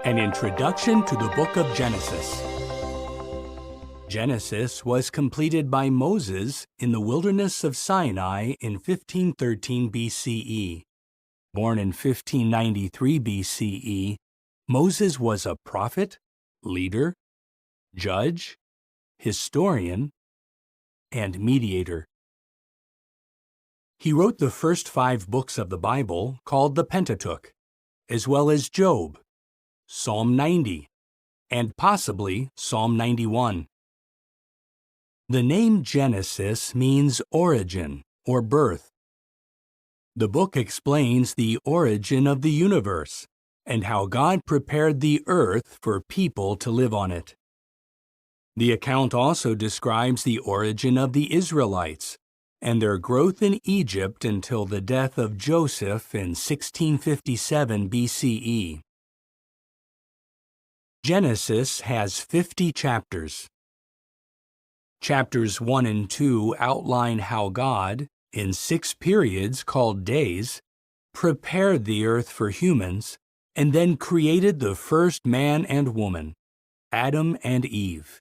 An introduction to the book of Genesis. Genesis was completed by Moses in the wilderness of Sinai in 1513 BCE. Born in 1593 BCE, Moses was a prophet, leader, judge, historian, and mediator. He wrote the first 5 books of the Bible, called the Pentateuch, as well as Job, Psalm 90, and possibly Psalm 91. The name Genesis means origin or birth. The book explains the origin of the universe and how God prepared the earth for people to live on it. The account also describes the origin of the Israelites and their growth in Egypt until the death of Joseph in 1657 BCE. Genesis has 50 chapters. Chapters 1 and 2 outline how God, in 6 periods called days, prepared the earth for humans and then created the first man and woman, Adam and Eve.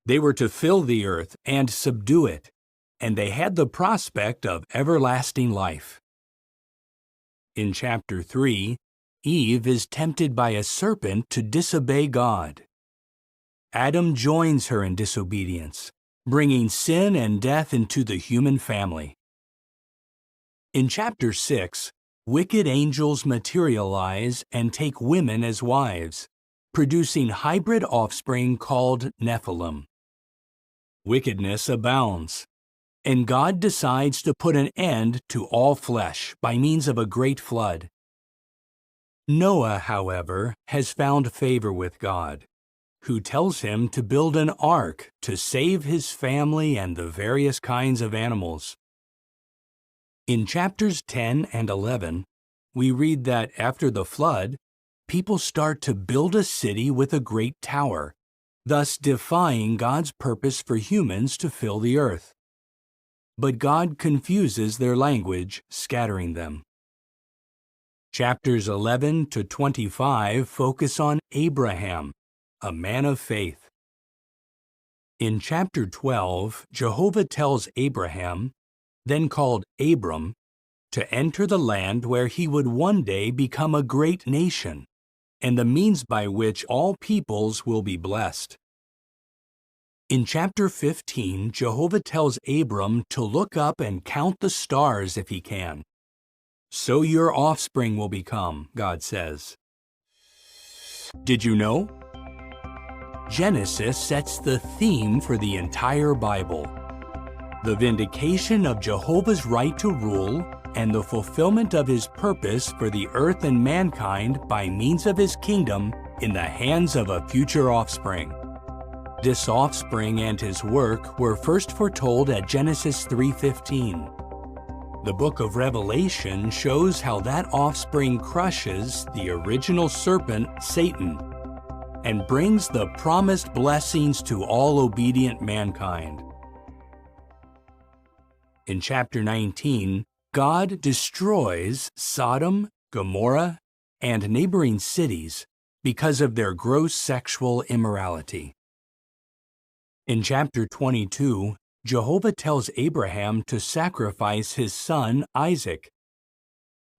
They were to fill the earth and subdue it, and they had the prospect of everlasting life. In chapter 3, Eve is tempted by a serpent to disobey God. Adam joins her in disobedience, bringing sin and death into the human family. In chapter 6, wicked angels materialize and take women as wives, producing hybrid offspring called Nephilim. Wickedness abounds, and God decides to put an end to all flesh by means of a great flood. Noah, however, has found favor with God, who tells him to build an ark to save his family and the various kinds of animals. In chapters 10 and 11, we read that after the flood, people start to build a city with a great tower, thus defying God's purpose for humans to fill the earth. But God confuses their language, scattering them. Chapters 11 to 25 focus on Abraham, a man of faith. In chapter 12, Jehovah tells Abraham, then called Abram, to enter the land where he would one day become a great nation, and the means by which all peoples will be blessed. In chapter 15, Jehovah tells Abram to look up and count the stars if he can. So your offspring will become, God says. Did you know? Genesis sets the theme for the entire Bible: the vindication of Jehovah's right to rule and the fulfillment of his purpose for the earth and mankind by means of his kingdom in the hands of a future offspring. This offspring and his work were first foretold at Genesis 3:15. The book of Revelation shows how that offspring crushes the original serpent, Satan, and brings the promised blessings to all obedient mankind. In chapter 19, God destroys Sodom, Gomorrah, and neighboring cities because of their gross sexual immorality. In chapter 22, Jehovah tells Abraham to sacrifice his son Isaac.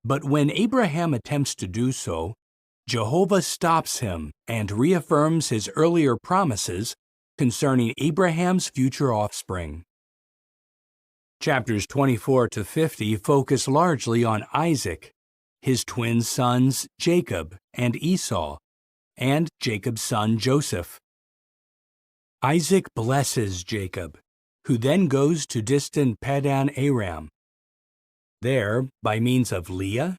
But when Abraham attempts to do so, Jehovah stops him and reaffirms his earlier promises concerning Abraham's future offspring. Chapters 24 to 50 focus largely on Isaac, his twin sons Jacob and Esau, and Jacob's son Joseph. Isaac blesses Jacob, who then goes to distant Padan Aram. There, by means of Leah,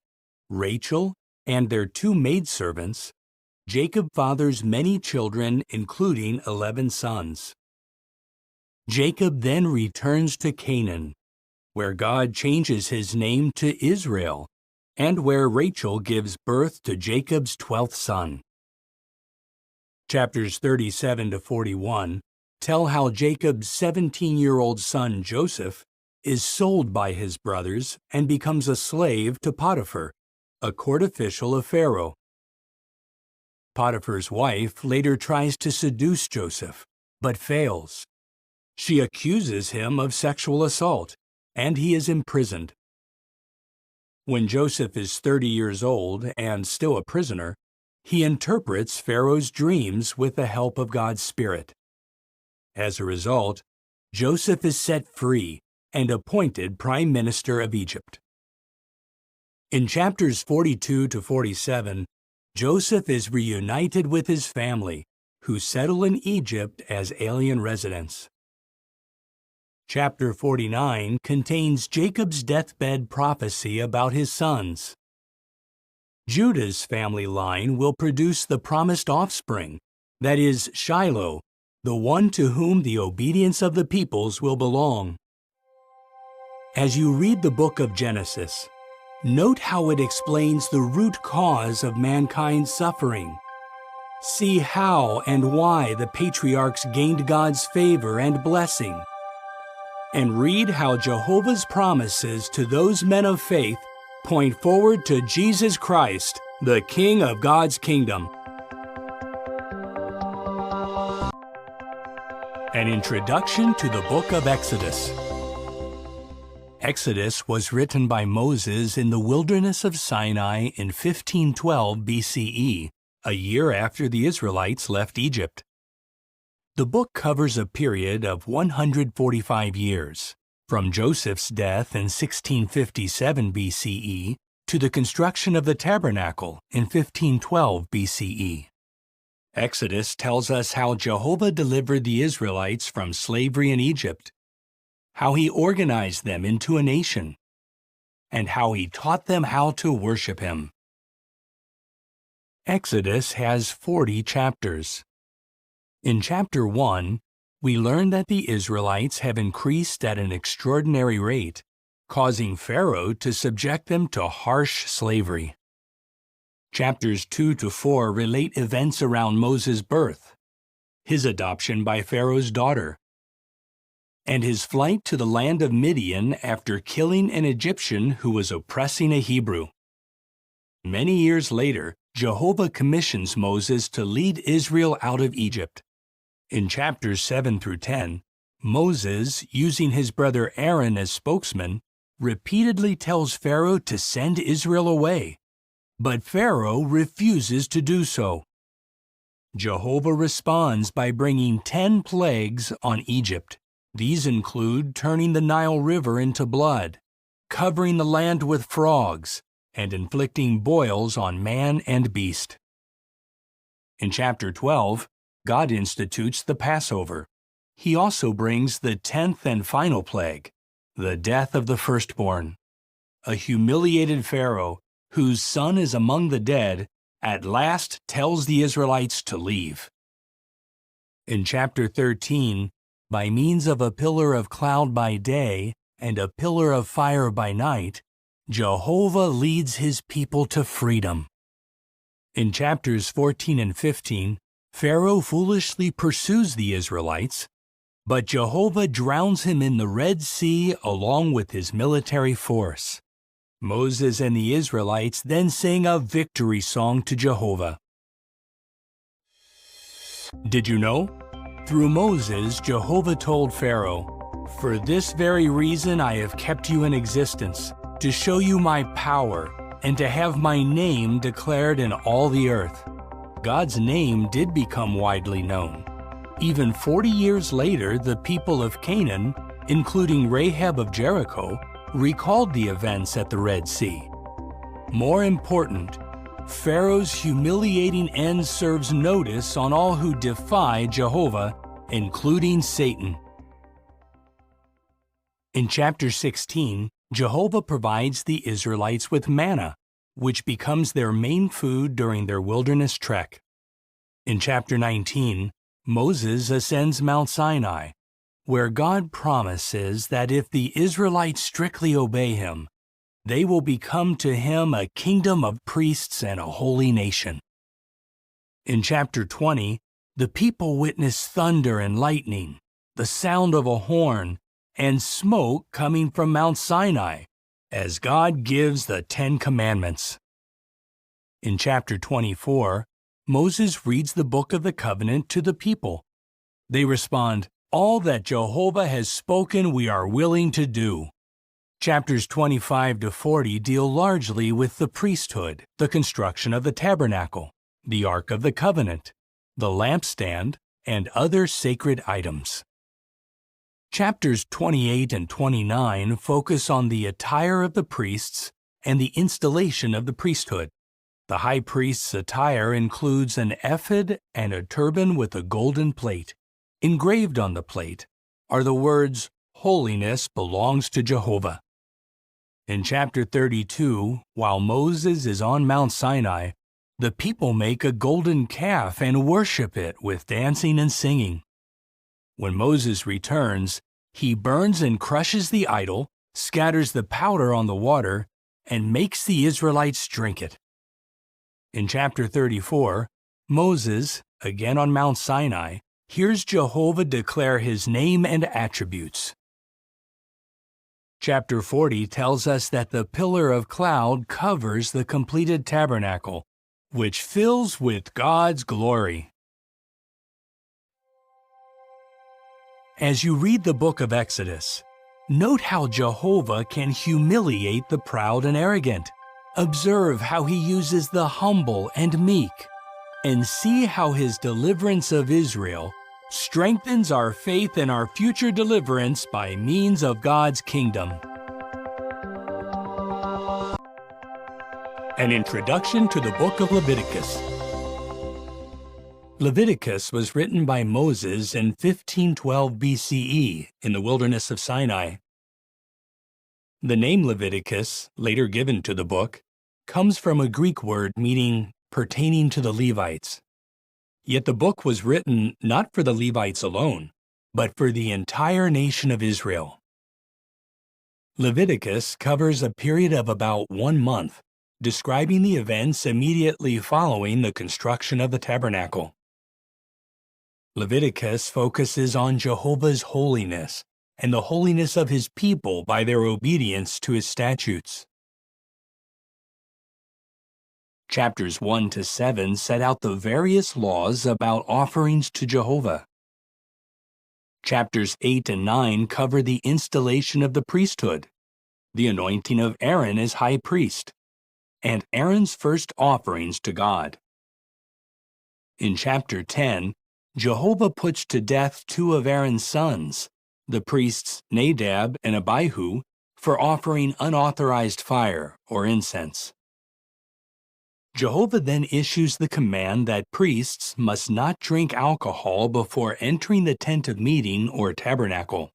Rachel, and their 2 maidservants, Jacob fathers many children, including 11 sons. Jacob then returns to Canaan, where God changes his name to Israel, and where Rachel gives birth to Jacob's 12th son. Chapters 37 to 41 tell how Jacob's 17-year-old son Joseph is sold by his brothers and becomes a slave to Potiphar, a court official of Pharaoh. Potiphar's wife later tries to seduce Joseph, but fails. She accuses him of sexual assault, and he is imprisoned. When Joseph is 30 years old and still a prisoner, he interprets Pharaoh's dreams with the help of God's Spirit. As a result, Joseph is set free and appointed Prime Minister of Egypt. In chapters 42 to 47, Joseph is reunited with his family, who settle in Egypt as alien residents. Chapter 49 contains Jacob's deathbed prophecy about his sons. Judah's family line will produce the promised offspring, that is, Shiloh, the one to whom the obedience of the peoples will belong. As you read the book of Genesis, note how it explains the root cause of mankind's suffering. See how and why the patriarchs gained God's favor and blessing. And read how Jehovah's promises to those men of faith point forward to Jesus Christ, the King of God's kingdom. An introduction to the book of Exodus. Exodus was written by Moses in the wilderness of Sinai in 1512 BCE, a year after the Israelites left Egypt. The book covers a period of 145 years, from Joseph's death in 1657 BCE to the construction of the tabernacle in 1512 BCE. Exodus tells us how Jehovah delivered the Israelites from slavery in Egypt, how he organized them into a nation, and how he taught them how to worship him. Exodus has 40 chapters. In chapter 1, we learn that the Israelites have increased at an extraordinary rate, causing Pharaoh to subject them to harsh slavery. Chapters 2 to 4 relate events around Moses' birth, his adoption by Pharaoh's daughter, and his flight to the land of Midian after killing an Egyptian who was oppressing a Hebrew. Many years later, Jehovah commissions Moses to lead Israel out of Egypt. In chapters 7 through 10, Moses, using his brother Aaron as spokesman, repeatedly tells Pharaoh to send Israel away, but Pharaoh refuses to do so. Jehovah responds by bringing 10 plagues on Egypt. These include turning the Nile River into blood, covering the land with frogs, and inflicting boils on man and beast. In chapter 12, God institutes the Passover. He also brings the 10th and final plague, the death of the firstborn. A humiliated Pharaoh, whose son is among the dead, at last tells the Israelites to leave. In chapter 13, by means of a pillar of cloud by day and a pillar of fire by night, Jehovah leads his people to freedom. In chapters 14 and 15, Pharaoh foolishly pursues the Israelites, but Jehovah drowns him in the Red Sea along with his military force. Moses and the Israelites then sing a victory song to Jehovah. Did you know? Through Moses, Jehovah told Pharaoh, "For this very reason I have kept you in existence, to show you my power, and to have my name declared in all the earth." God's name did become widely known. Even 40 years later, the people of Canaan, including Rahab of Jericho, recalled the events at the Red Sea. More important, Pharaoh's humiliating end serves notice on all who defy Jehovah, including Satan. In chapter 16, Jehovah provides the Israelites with manna, which becomes their main food during their wilderness trek. In chapter 19, Moses ascends Mount Sinai, where God promises that if the Israelites strictly obey him, they will become to him a kingdom of priests and a holy nation. In chapter 20, the people witness thunder and lightning, the sound of a horn, and smoke coming from Mount Sinai, as God gives the 10 Commandments. In chapter 24, Moses reads the book of the covenant to the people. They respond, "All that Jehovah has spoken we are willing to do." Chapters 25 to 40 deal largely with the priesthood, the construction of the tabernacle, the Ark of the Covenant, the lampstand, and other sacred items. Chapters 28 and 29 focus on the attire of the priests and the installation of the priesthood. The high priest's attire includes an ephod and a turban with a golden plate. Engraved on the plate are the words, "Holiness belongs to Jehovah." In chapter 32, while Moses is on Mount Sinai, the people make a golden calf and worship it with dancing and singing. When Moses returns, he burns and crushes the idol, scatters the powder on the water, and makes the Israelites drink it. In chapter 34, Moses, again on Mount Sinai, hears Jehovah declare his name and attributes. Chapter 40 tells us that the pillar of cloud covers the completed tabernacle, which fills with God's glory. As you read the book of Exodus, note how Jehovah can humiliate the proud and arrogant. Observe how he uses the humble and meek, and see how his deliverance of Israel strengthens our faith in our future deliverance by means of God's kingdom. An introduction to the book of Leviticus. Leviticus was written by Moses in 1512 BCE in the wilderness of Sinai. The name Leviticus, later given to the book, comes from a Greek word meaning pertaining to the Levites. Yet the book was written not for the Levites alone, but for the entire nation of Israel. Leviticus covers a period of about 1 month, describing the events immediately following the construction of the tabernacle. Leviticus focuses on Jehovah's holiness and the holiness of his people by their obedience to his statutes. Chapters 1 to 7 set out the various laws about offerings to Jehovah. Chapters 8 and 9 cover the installation of the priesthood, the anointing of Aaron as high priest, and Aaron's first offerings to God. In chapter 10, Jehovah puts to death 2 of Aaron's sons, the priests Nadab and Abihu, for offering unauthorized fire or incense. Jehovah then issues the command that priests must not drink alcohol before entering the tent of meeting or tabernacle.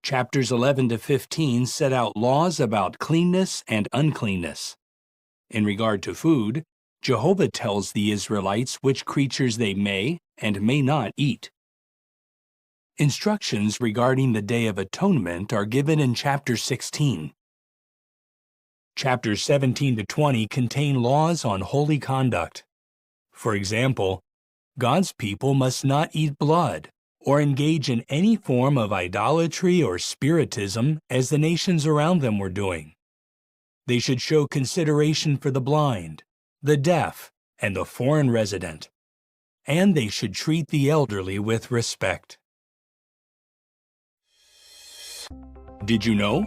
Chapters 11 to 15 set out laws about cleanness and uncleanness. In regard to food, Jehovah tells the Israelites which creatures they may and may not eat. Instructions regarding the Day of Atonement are given in chapter 16. Chapters 17 to 20 contain laws on holy conduct. For example, God's people must not eat blood or engage in any form of idolatry or spiritism as the nations around them were doing. They should show consideration for the blind, the deaf, and the foreign resident, and they should treat the elderly with respect. Did you know?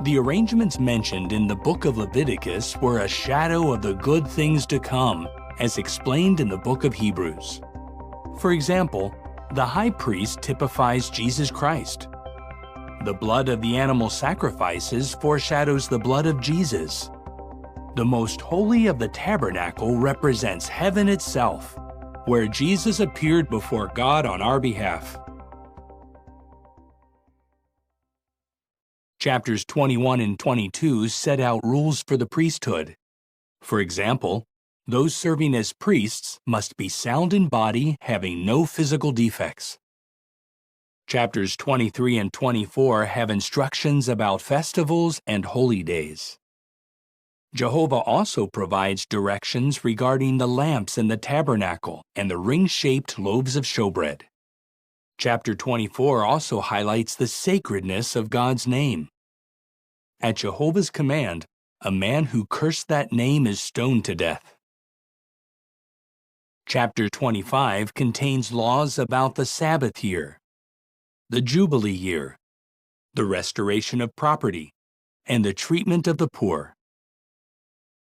The arrangements mentioned in the book of Leviticus were a shadow of the good things to come, as explained in the book of Hebrews. For example, the high priest typifies Jesus Christ. The blood of the animal sacrifices foreshadows the blood of Jesus. The most holy of the tabernacle represents heaven itself, where Jesus appeared before God on our behalf. Chapters 21 and 22 set out rules for the priesthood. For example, those serving as priests must be sound in body, having no physical defects. Chapters 23 and 24 have instructions about festivals and holy days. Jehovah also provides directions regarding the lamps in the tabernacle and the ring-shaped loaves of showbread. Chapter 24 also highlights the sacredness of God's name. At Jehovah's command, a man who cursed that name is stoned to death. Chapter 25 contains laws about the Sabbath year, the Jubilee year, the restoration of property, and the treatment of the poor.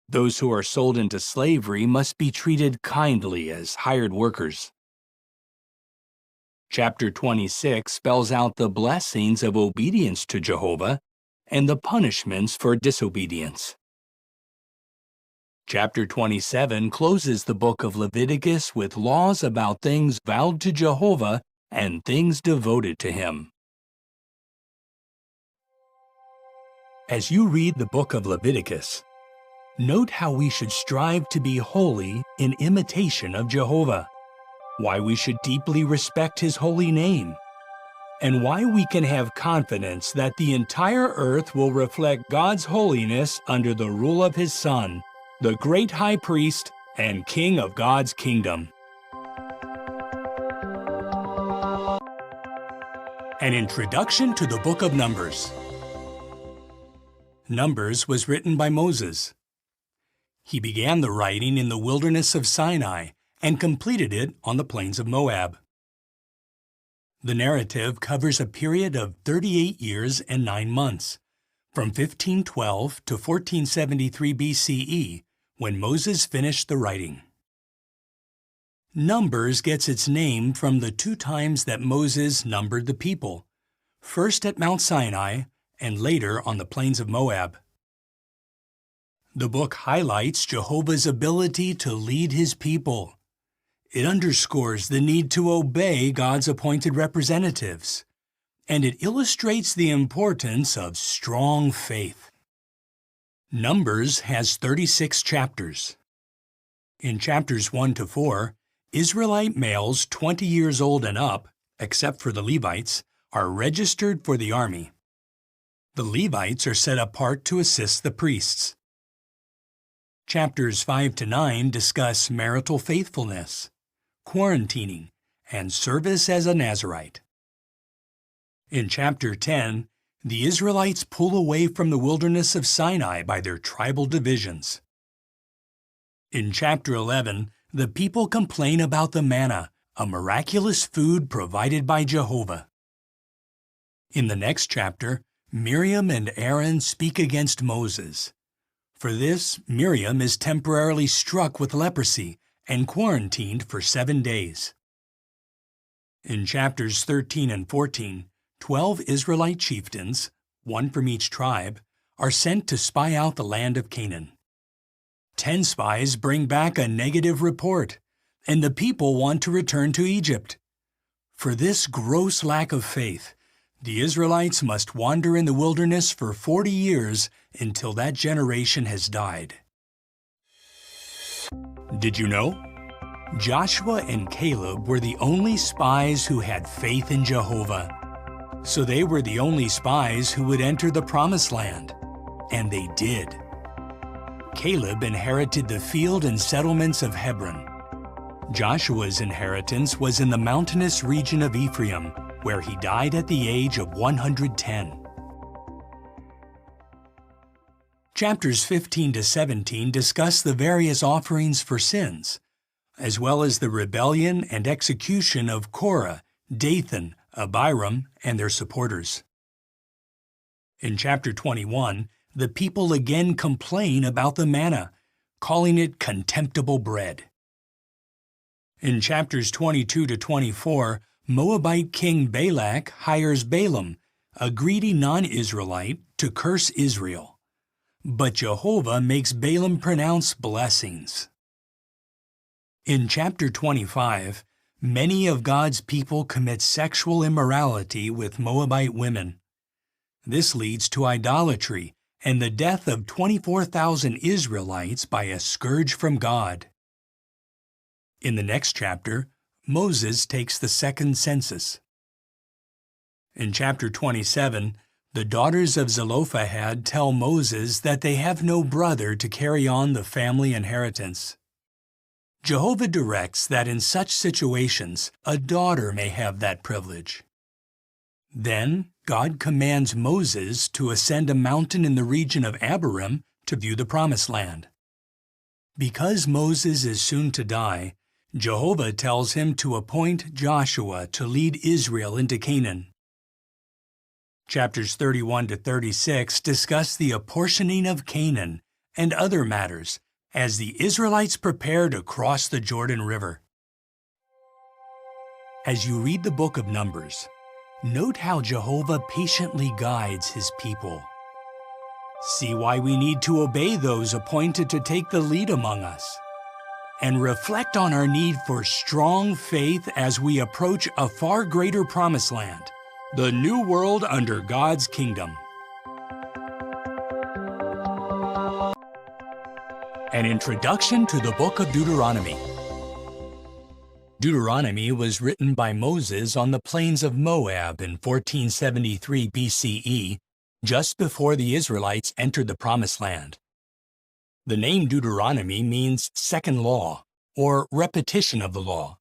Those who are sold into slavery must be treated kindly as hired workers. Chapter 26 spells out the blessings of obedience to Jehovah and the punishments for disobedience. Chapter 27 closes the book of Leviticus with laws about things vowed to Jehovah and things devoted to him. As you read the book of Leviticus, note how we should strive to be holy in imitation of Jehovah, why we should deeply respect his holy name, and why we can have confidence that the entire earth will reflect God's holiness under the rule of his Son, the great high priest and king of God's kingdom. An introduction to the book of Numbers. Numbers was written by Moses. He began the writing in the wilderness of Sinai and completed it on the plains of Moab. The narrative covers a period of 38 years and 9 months, from 1512 to 1473 BCE, when Moses finished the writing. Numbers gets its name from the 2 times that Moses numbered the people, first at Mount Sinai and later on the plains of Moab. The book highlights Jehovah's ability to lead his people. It underscores the need to obey God's appointed representatives, and it illustrates the importance of strong faith. Numbers has 36 chapters. In chapters 1 to 4, Israelite males 20 years old and up, except for the Levites, are registered for the army. The Levites are set apart to assist the priests. Chapters 5 to 9 discuss marital faithfulness, quarantining, and service as a Nazirite. In chapter 10, the Israelites pull away from the wilderness of Sinai by their tribal divisions. In chapter 11, the people complain about the manna, a miraculous food provided by Jehovah. In the next chapter, Miriam and Aaron speak against Moses. For this, Miriam is temporarily struck with leprosy and quarantined for 7 days. In chapters 13 and 14, 12 Israelite chieftains, 1 from each tribe, are sent to spy out the land of Canaan. 10 spies bring back a negative report, and the people want to return to Egypt. For this gross lack of faith, the Israelites must wander in the wilderness for 40 years until that generation has died. Did you know? Joshua and Caleb were the only spies who had faith in Jehovah. So they were the only spies who would enter the Promised Land. And they did. Caleb inherited the field and settlements of Hebron. Joshua's inheritance was in the mountainous region of Ephraim, where he died at the age of 110. Chapters 15 to 17 discuss the various offerings for sins, as well as the rebellion and execution of Korah, Dathan, Abiram, and their supporters. In chapter 21, the people again complain about the manna, calling it contemptible bread. In chapters 22 to 24, Moabite king Balak hires Balaam, a greedy non-Israelite, to curse Israel. But Jehovah makes Balaam pronounce blessings. In chapter 25, many of God's people commit sexual immorality with Moabite women. This leads to idolatry and the death of 24,000 Israelites by a scourge from God. In the next chapter, Moses takes the second census. In chapter 27, the daughters of Zelophehad tell Moses that they have no brother to carry on the family inheritance. Jehovah directs that in such situations, a daughter may have that privilege. Then, God commands Moses to ascend a mountain in the region of Abiram to view the Promised Land. Because Moses is soon to die, Jehovah tells him to appoint Joshua to lead Israel into Canaan. Chapters 31 to 36 discuss the apportioning of Canaan and other matters as the Israelites prepare to cross the Jordan River. As you read the book of Numbers, note how Jehovah patiently guides his people. See why we need to obey those appointed to take the lead among us, and reflect on our need for strong faith as we approach a far greater promised land, the new world under God's kingdom. An introduction to the book of Deuteronomy. Deuteronomy was written by Moses on the plains of Moab in 1473 BCE, just before the Israelites entered the Promised Land. The name Deuteronomy means second law, or repetition of the law.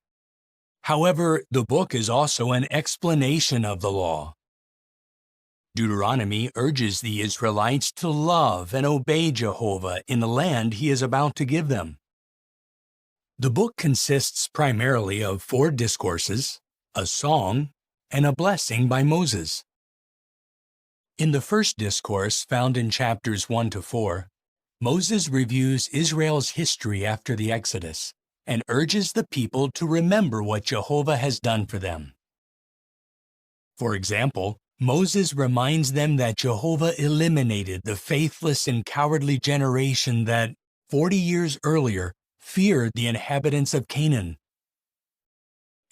However, the book is also an explanation of the law. Deuteronomy urges the Israelites to love and obey Jehovah in the land he is about to give them. The book consists primarily of 4 discourses, a song, and a blessing by Moses. In the first discourse, found in chapters 1 to 4, Moses reviews Israel's history after the Exodus and urges the people to remember what Jehovah has done for them. For example, Moses reminds them that Jehovah eliminated the faithless and cowardly generation that, 40 years earlier, feared the inhabitants of Canaan.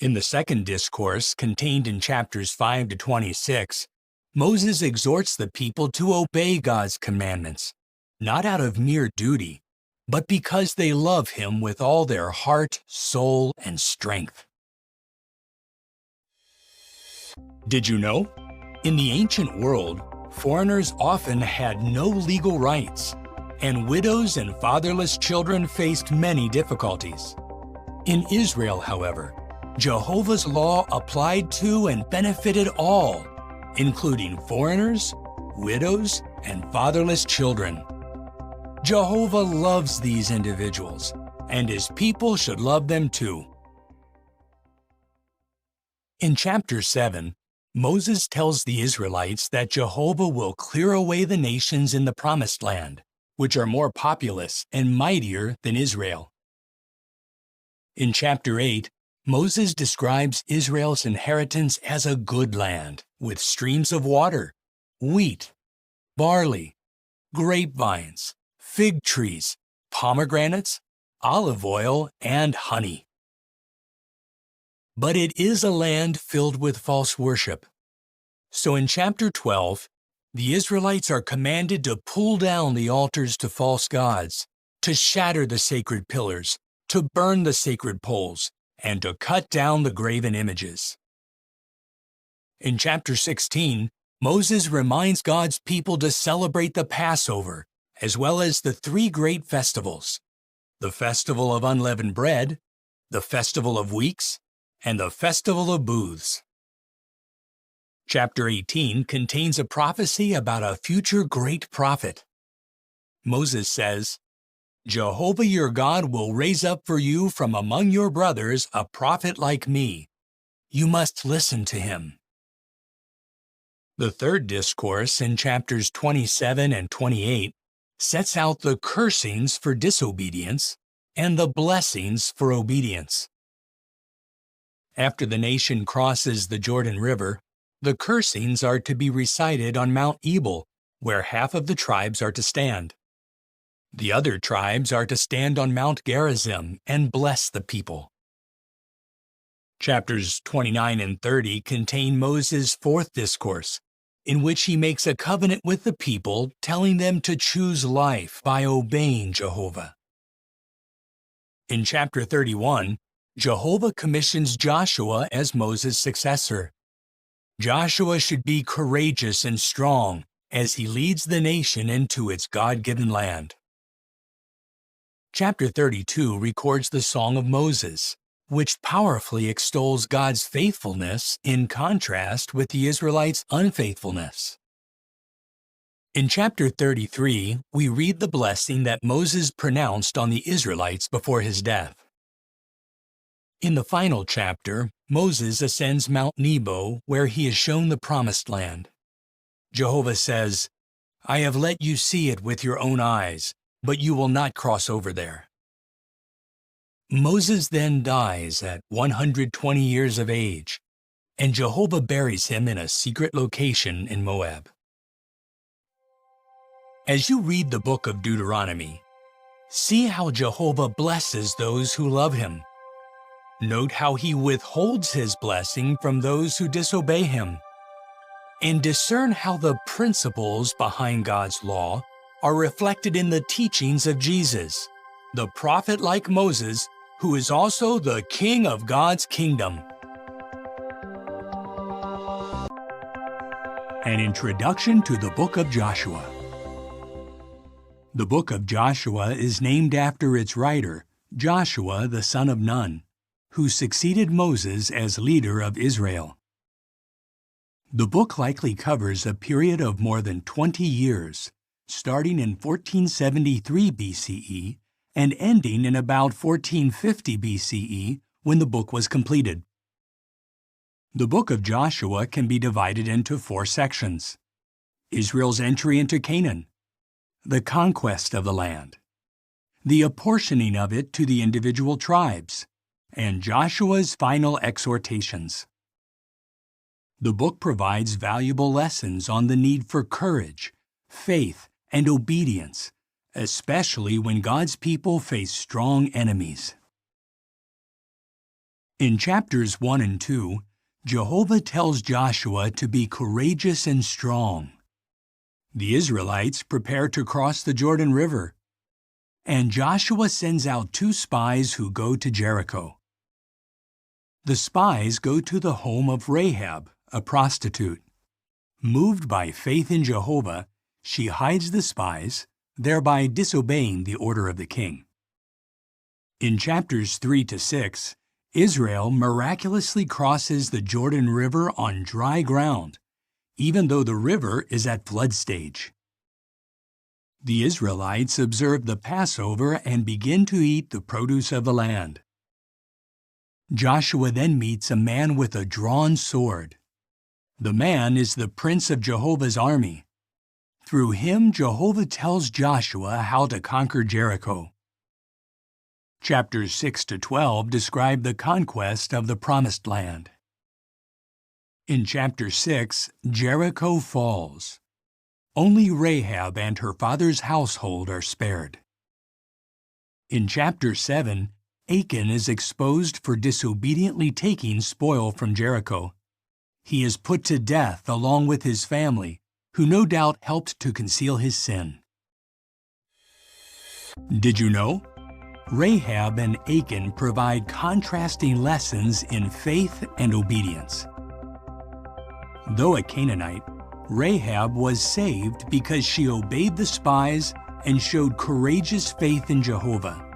In the second discourse, contained in chapters 5 to 26, Moses exhorts the people to obey God's commandments, not out of mere duty, but because they love Him with all their heart, soul, and strength. Did you know? In the ancient world, foreigners often had no legal rights, and widows and fatherless children faced many difficulties. In Israel, however, Jehovah's law applied to and benefited all, including foreigners, widows, and fatherless children. Jehovah loves these individuals, and His people should love them too. In chapter 7, Moses tells the Israelites that Jehovah will clear away the nations in the Promised Land, which are more populous and mightier than Israel. In chapter 8, Moses describes Israel's inheritance as a good land, with streams of water, wheat, barley, grapevines, fig trees, pomegranates, olive oil, and honey. But it is a land filled with false worship. So in chapter 12, the Israelites are commanded to pull down the altars to false gods, to shatter the sacred pillars, to burn the sacred poles, and to cut down the graven images. In chapter 16, Moses reminds God's people to celebrate the Passover, as well as the 3 great festivals: the Festival of Unleavened Bread, the Festival of Weeks, and the Festival of Booths. Chapter 18 contains a prophecy about a future great prophet. Moses says, "Jehovah your God will raise up for you from among your brothers a prophet like me. You must listen to him." The third discourse in chapters 27 and 28 sets out the cursings for disobedience and the blessings for obedience. After the nation crosses the Jordan River, the cursings are to be recited on Mount Ebal, where half of the tribes are to stand. The other tribes are to stand on Mount Gerizim and bless the people. Chapters 29 and 30 contain Moses' fourth discourse, in which he makes a covenant with the people, telling them to choose life by obeying Jehovah. In chapter 31, Jehovah commissions Joshua as Moses' successor. Joshua should be courageous and strong as he leads the nation into its God-given land. Chapter 32 records the Song of Moses, which powerfully extols God's faithfulness in contrast with the Israelites' unfaithfulness. In chapter 33, we read the blessing that Moses pronounced on the Israelites before his death. In the final chapter, Moses ascends Mount Nebo, where he is shown the Promised Land. Jehovah says, "I have let you see it with your own eyes, but you will not cross over there." Moses then dies at 120 years of age, and Jehovah buries him in a secret location in Moab. As you read the book of Deuteronomy, see how Jehovah blesses those who love him. Note how he withholds his blessing from those who disobey him. And discern how the principles behind God's law are reflected in the teachings of Jesus, the prophet like Moses, who is also the king of God's kingdom. An introduction to the book of Joshua. The book of Joshua is named after its writer, Joshua the son of Nun, who succeeded Moses as leader of Israel. The book likely covers a period of more than 20 years, starting in 1473 BCE and ending in about 1450 BCE when the book was completed. The book of Joshua can be divided into 4 sections: Israel's entry into Canaan, the conquest of the land, the apportioning of it to the individual tribes, and Joshua's final exhortations. The book provides valuable lessons on the need for courage, faith, and obedience, especially when God's people face strong enemies. In chapters 1 and 2, Jehovah tells Joshua to be courageous and strong. The Israelites prepare to cross the Jordan River, and Joshua sends out 2 spies who go to Jericho. The spies go to the home of Rahab, a prostitute. Moved by faith in Jehovah, she hides the spies, thereby disobeying the order of the king. In chapters 3 to 6, Israel miraculously crosses the Jordan River on dry ground, even though the river is at flood stage. The Israelites observe the Passover and begin to eat the produce of the land. Joshua then meets a man with a drawn sword. The man is the prince of Jehovah's army. Through him, Jehovah tells Joshua how to conquer Jericho. Chapters 6 to 12 describe the conquest of the Promised Land. In chapter 6, Jericho falls. Only Rahab and her father's household are spared. In chapter 7, Achan is exposed for disobediently taking spoil from Jericho. He is put to death along with his family, who no doubt helped to conceal his sin. Did you know? Rahab and Achan provide contrasting lessons in faith and obedience. Though a Canaanite, Rahab was saved because she obeyed the spies and showed courageous faith in Jehovah.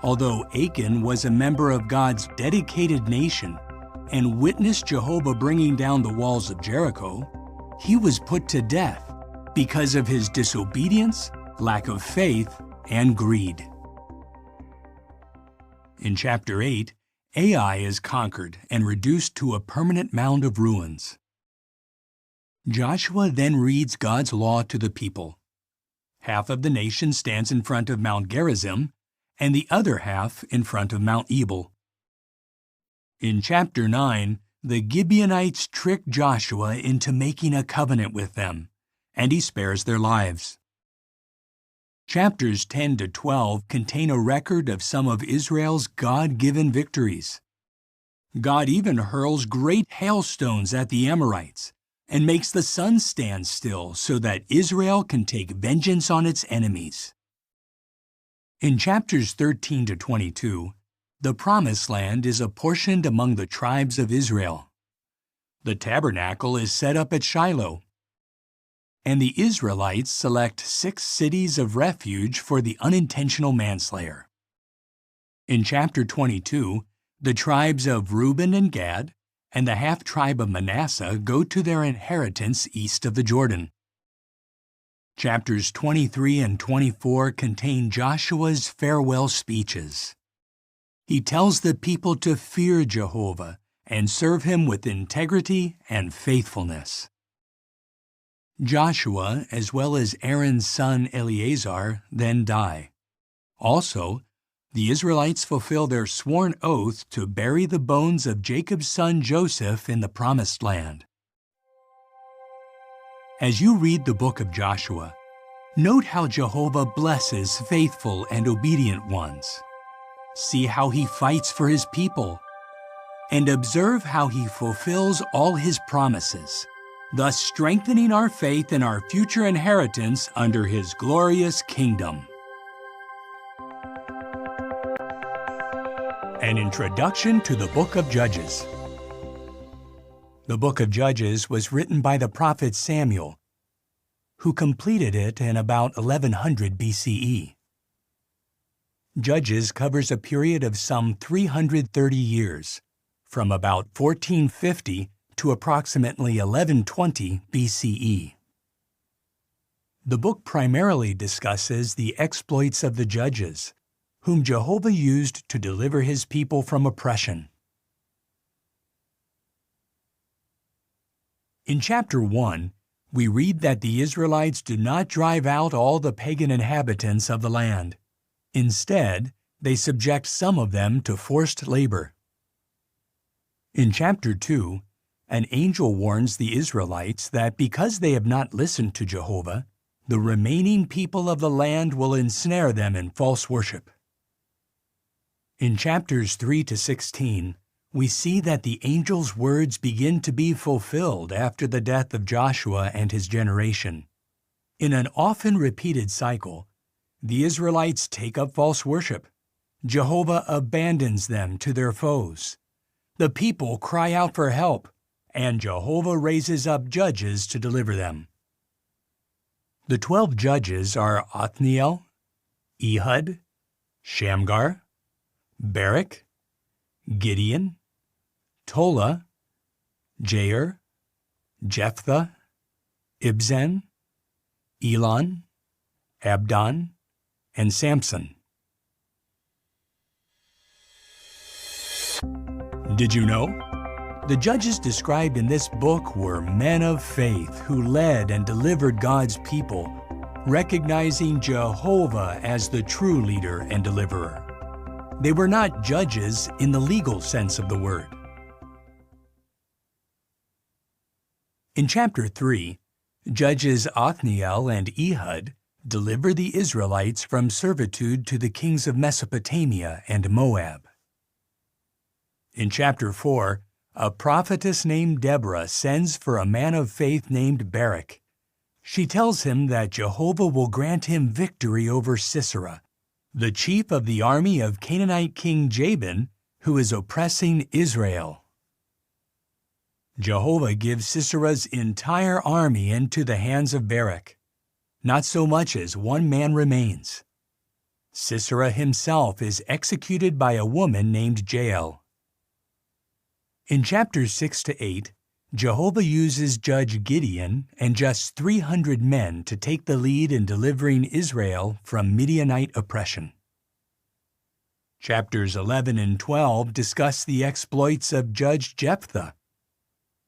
Although Achan was a member of God's dedicated nation and witnessed Jehovah bringing down the walls of Jericho, he was put to death because of his disobedience, lack of faith, and greed. In chapter 8, Ai is conquered and reduced to a permanent mound of ruins. Joshua then reads God's law to the people. Half of the nation stands in front of Mount Gerizim, and the other half in front of Mount Ebal. In chapter 9, the Gibeonites trick Joshua into making a covenant with them, and he spares their lives. Chapters 10 to 12 contain a record of some of Israel's God-given victories. God even hurls great hailstones at the Amorites and makes the sun stand still so that Israel can take vengeance on its enemies. In chapters 13 to 22, the Promised Land is apportioned among the tribes of Israel. The tabernacle is set up at Shiloh, and the Israelites select 6 cities of refuge for the unintentional manslayer. In chapter 22, the tribes of Reuben and Gad and the half-tribe of Manasseh go to their inheritance east of the Jordan. Chapters 23 and 24 contain Joshua's farewell speeches. He tells the people to fear Jehovah and serve him with integrity and faithfulness. Joshua, as well as Aaron's son Eleazar, then die. Also, the Israelites fulfill their sworn oath to bury the bones of Jacob's son Joseph in the Promised Land. As you read the book of Joshua, note how Jehovah blesses faithful and obedient ones. See how he fights for his people, and observe how he fulfills all his promises, thus strengthening our faith in our future inheritance under his glorious kingdom. An introduction to the Book of Judges. The Book of Judges was written by the prophet Samuel, who completed it in about 1100 BCE. Judges covers a period of some 330 years, from about 1450 to approximately 1120 BCE. The book primarily discusses the exploits of the judges, whom Jehovah used to deliver his people from oppression. In chapter 1, we read that the Israelites do not drive out all the pagan inhabitants of the land. Instead, they subject some of them to forced labor. In chapter 2, an angel warns the Israelites that because they have not listened to Jehovah, the remaining people of the land will ensnare them in false worship. In chapters 3 to 16, we see that the angel's words begin to be fulfilled after the death of Joshua and his generation. In an often repeated cycle, the Israelites take up false worship. Jehovah abandons them to their foes. The people cry out for help, and Jehovah raises up judges to deliver them. The 12 judges are Othniel, Ehud, Shamgar, Barak, Gideon, Tola, Jair, Jephthah, Ibzan, Elon, Abdon, and Samson. Did you know? The judges described in this book were men of faith who led and delivered God's people, recognizing Jehovah as the true leader and deliverer. They were not judges in the legal sense of the word. In chapter 3, Judges Othniel and Ehud deliver the Israelites from servitude to the kings of Mesopotamia and Moab. In chapter 4, a prophetess named Deborah sends for a man of faith named Barak. She tells him that Jehovah will grant him victory over Sisera, the chief of the army of Canaanite king Jabin, who is oppressing Israel. Jehovah gives Sisera's entire army into the hands of Barak. Not so much as one man remains. Sisera himself is executed by a woman named Jael. In chapters 6 to 8, Jehovah uses Judge Gideon and just 300 men to take the lead in delivering Israel from Midianite oppression. Chapters 11 and 12 discuss the exploits of Judge Jephthah.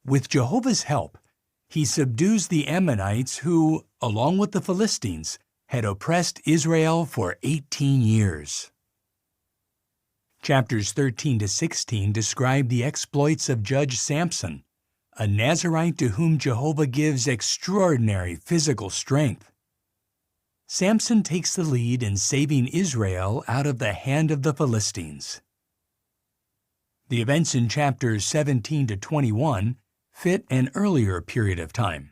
With Jehovah's help, he subdues the Ammonites who, along with the Philistines, had oppressed Israel for 18 years. Chapters 13 to 16 describe the exploits of Judge Samson, a Nazirite to whom Jehovah gives extraordinary physical strength. Samson takes the lead in saving Israel out of the hand of the Philistines. The events in chapters 17 to 21 fit an earlier period of time.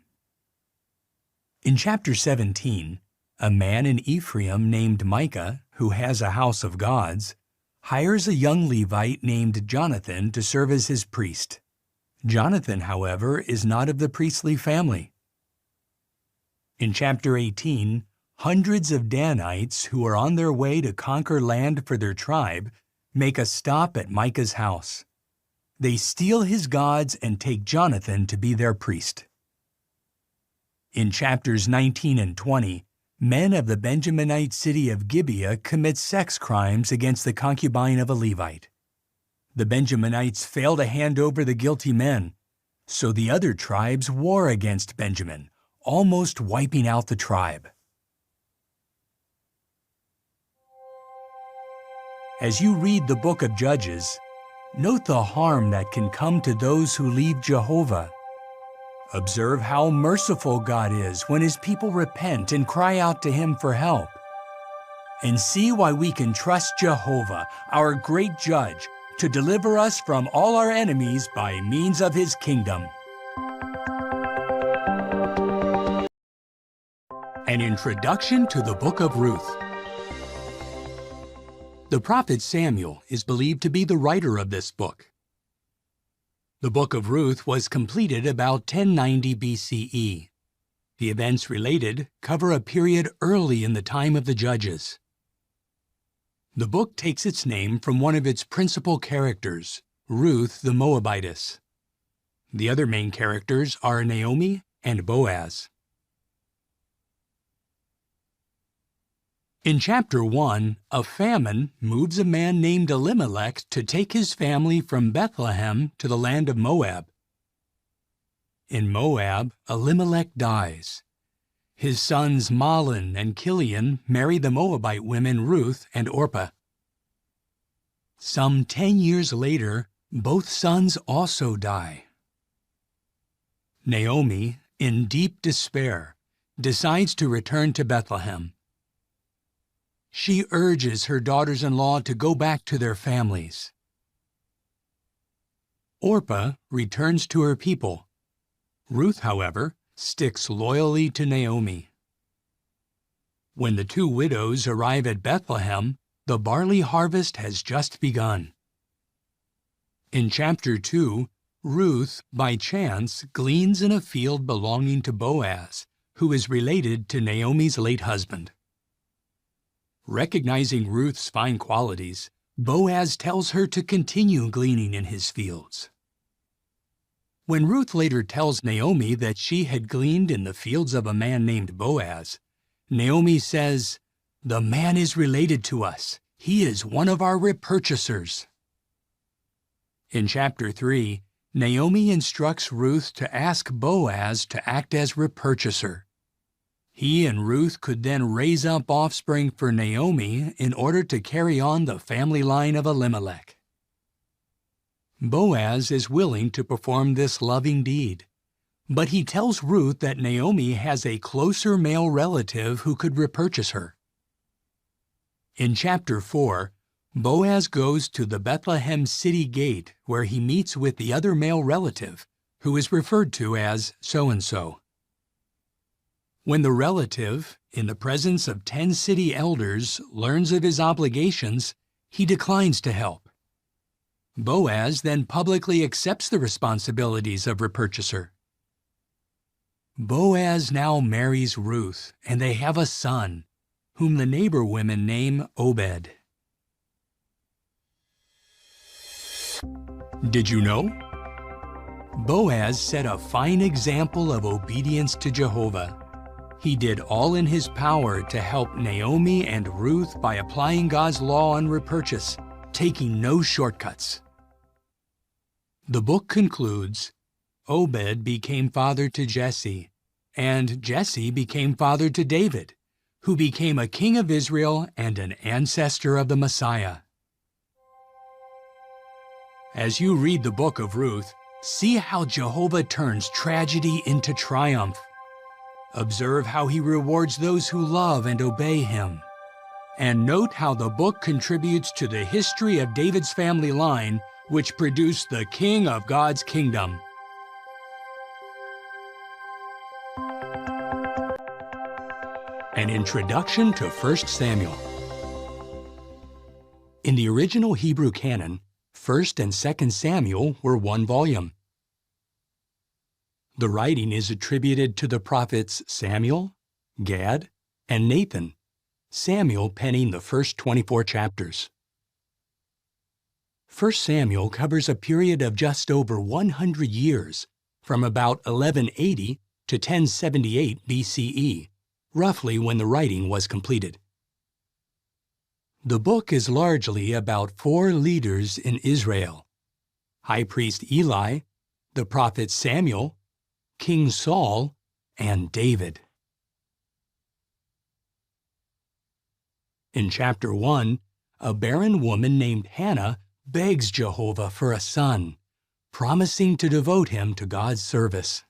In chapter 17, a man in Ephraim named Micah, who has a house of gods, hires a young Levite named Jonathan to serve as his priest. Jonathan, however, is not of the priestly family. In chapter 18, hundreds of Danites who are on their way to conquer land for their tribe make a stop at Micah's house. They steal his gods and take Jonathan to be their priest. In chapters 19 and 20, men of the Benjaminite city of Gibeah commit sex crimes against the concubine of a Levite. The Benjaminites fail to hand over the guilty men, so the other tribes war against Benjamin, almost wiping out the tribe. As you read the book of Judges, note the harm that can come to those who leave Jehovah. Observe how merciful God is when His people repent and cry out to Him for help. And see why we can trust Jehovah, our great judge, to deliver us from all our enemies by means of His kingdom. An introduction to the book of Ruth. The prophet Samuel is believed to be the writer of this book. The book of Ruth was completed about 1090 BCE. The events related cover a period early in the time of the Judges. The book takes its name from one of its principal characters, Ruth the Moabitess. The other main characters are Naomi and Boaz. In chapter 1, a famine moves a man named Elimelech to take his family from Bethlehem to the land of Moab. In Moab, Elimelech dies. His sons Mahlon and Chilion marry the Moabite women Ruth and Orpah. Some 10 years later, both sons also die. Naomi, in deep despair, decides to return to Bethlehem. She urges her daughters-in-law to go back to their families. Orpah returns to her people. Ruth, however, sticks loyally to Naomi. When the two widows arrive at Bethlehem, the barley harvest has just begun. In chapter 2, Ruth, by chance, gleans in a field belonging to Boaz, who is related to Naomi's late husband. Recognizing Ruth's fine qualities, Boaz tells her to continue gleaning in his fields. When Ruth later tells Naomi that she had gleaned in the fields of a man named Boaz, Naomi says, "The man is related to us. He is one of our repurchasers." In chapter 3, Naomi instructs Ruth to ask Boaz to act as repurchaser. He and Ruth could then raise up offspring for Naomi in order to carry on the family line of Elimelech. Boaz is willing to perform this loving deed, but he tells Ruth that Naomi has a closer male relative who could repurchase her. In chapter 4, Boaz goes to the Bethlehem city gate where he meets with the other male relative, who is referred to as so-and-so. When the relative, in the presence of 10 city elders, learns of his obligations, he declines to help. Boaz then publicly accepts the responsibilities of repurchaser. Boaz now marries Ruth, and they have a son, whom the neighbor women name Obed. Did you know? Boaz set a fine example of obedience to Jehovah. He did all in his power to help Naomi and Ruth by applying God's law on repurchase, taking no shortcuts. The book concludes, Obed became father to Jesse, and Jesse became father to David, who became a king of Israel and an ancestor of the Messiah. As you read the book of Ruth, see how Jehovah turns tragedy into triumph. Observe how he rewards those who love and obey him. And note how the book contributes to the history of David's family line, which produced the King of God's kingdom. An introduction to 1 Samuel. In the original Hebrew canon, 1 and 2 Samuel were one volume. The writing is attributed to the prophets Samuel, Gad, and Nathan, Samuel penning the first 24 chapters. 1 Samuel covers a period of just over 100 years, from about 1180 to 1078 BCE, roughly when the writing was completed. The book is largely about 4 leaders in Israel: High Priest Eli, the prophet Samuel, King Saul, and David. In chapter 1, a barren woman named Hannah begs Jehovah for a son, promising to devote him to God's service.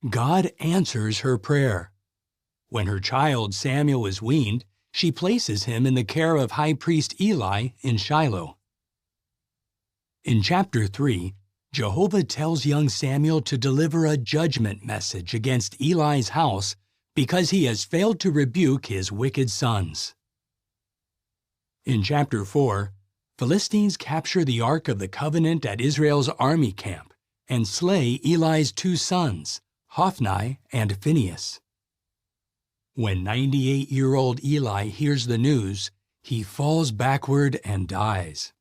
God answers her prayer. When her child Samuel is weaned, she places him in the care of High Priest Eli in Shiloh. In chapter 3, Jehovah tells young Samuel to deliver a judgment message against Eli's house because he has failed to rebuke his wicked sons. In chapter 4, Philistines capture the Ark of the Covenant at Israel's army camp and slay Eli's 2 sons, Hophni and Phinehas. When 98-year-old Eli hears the news, he falls backward and dies.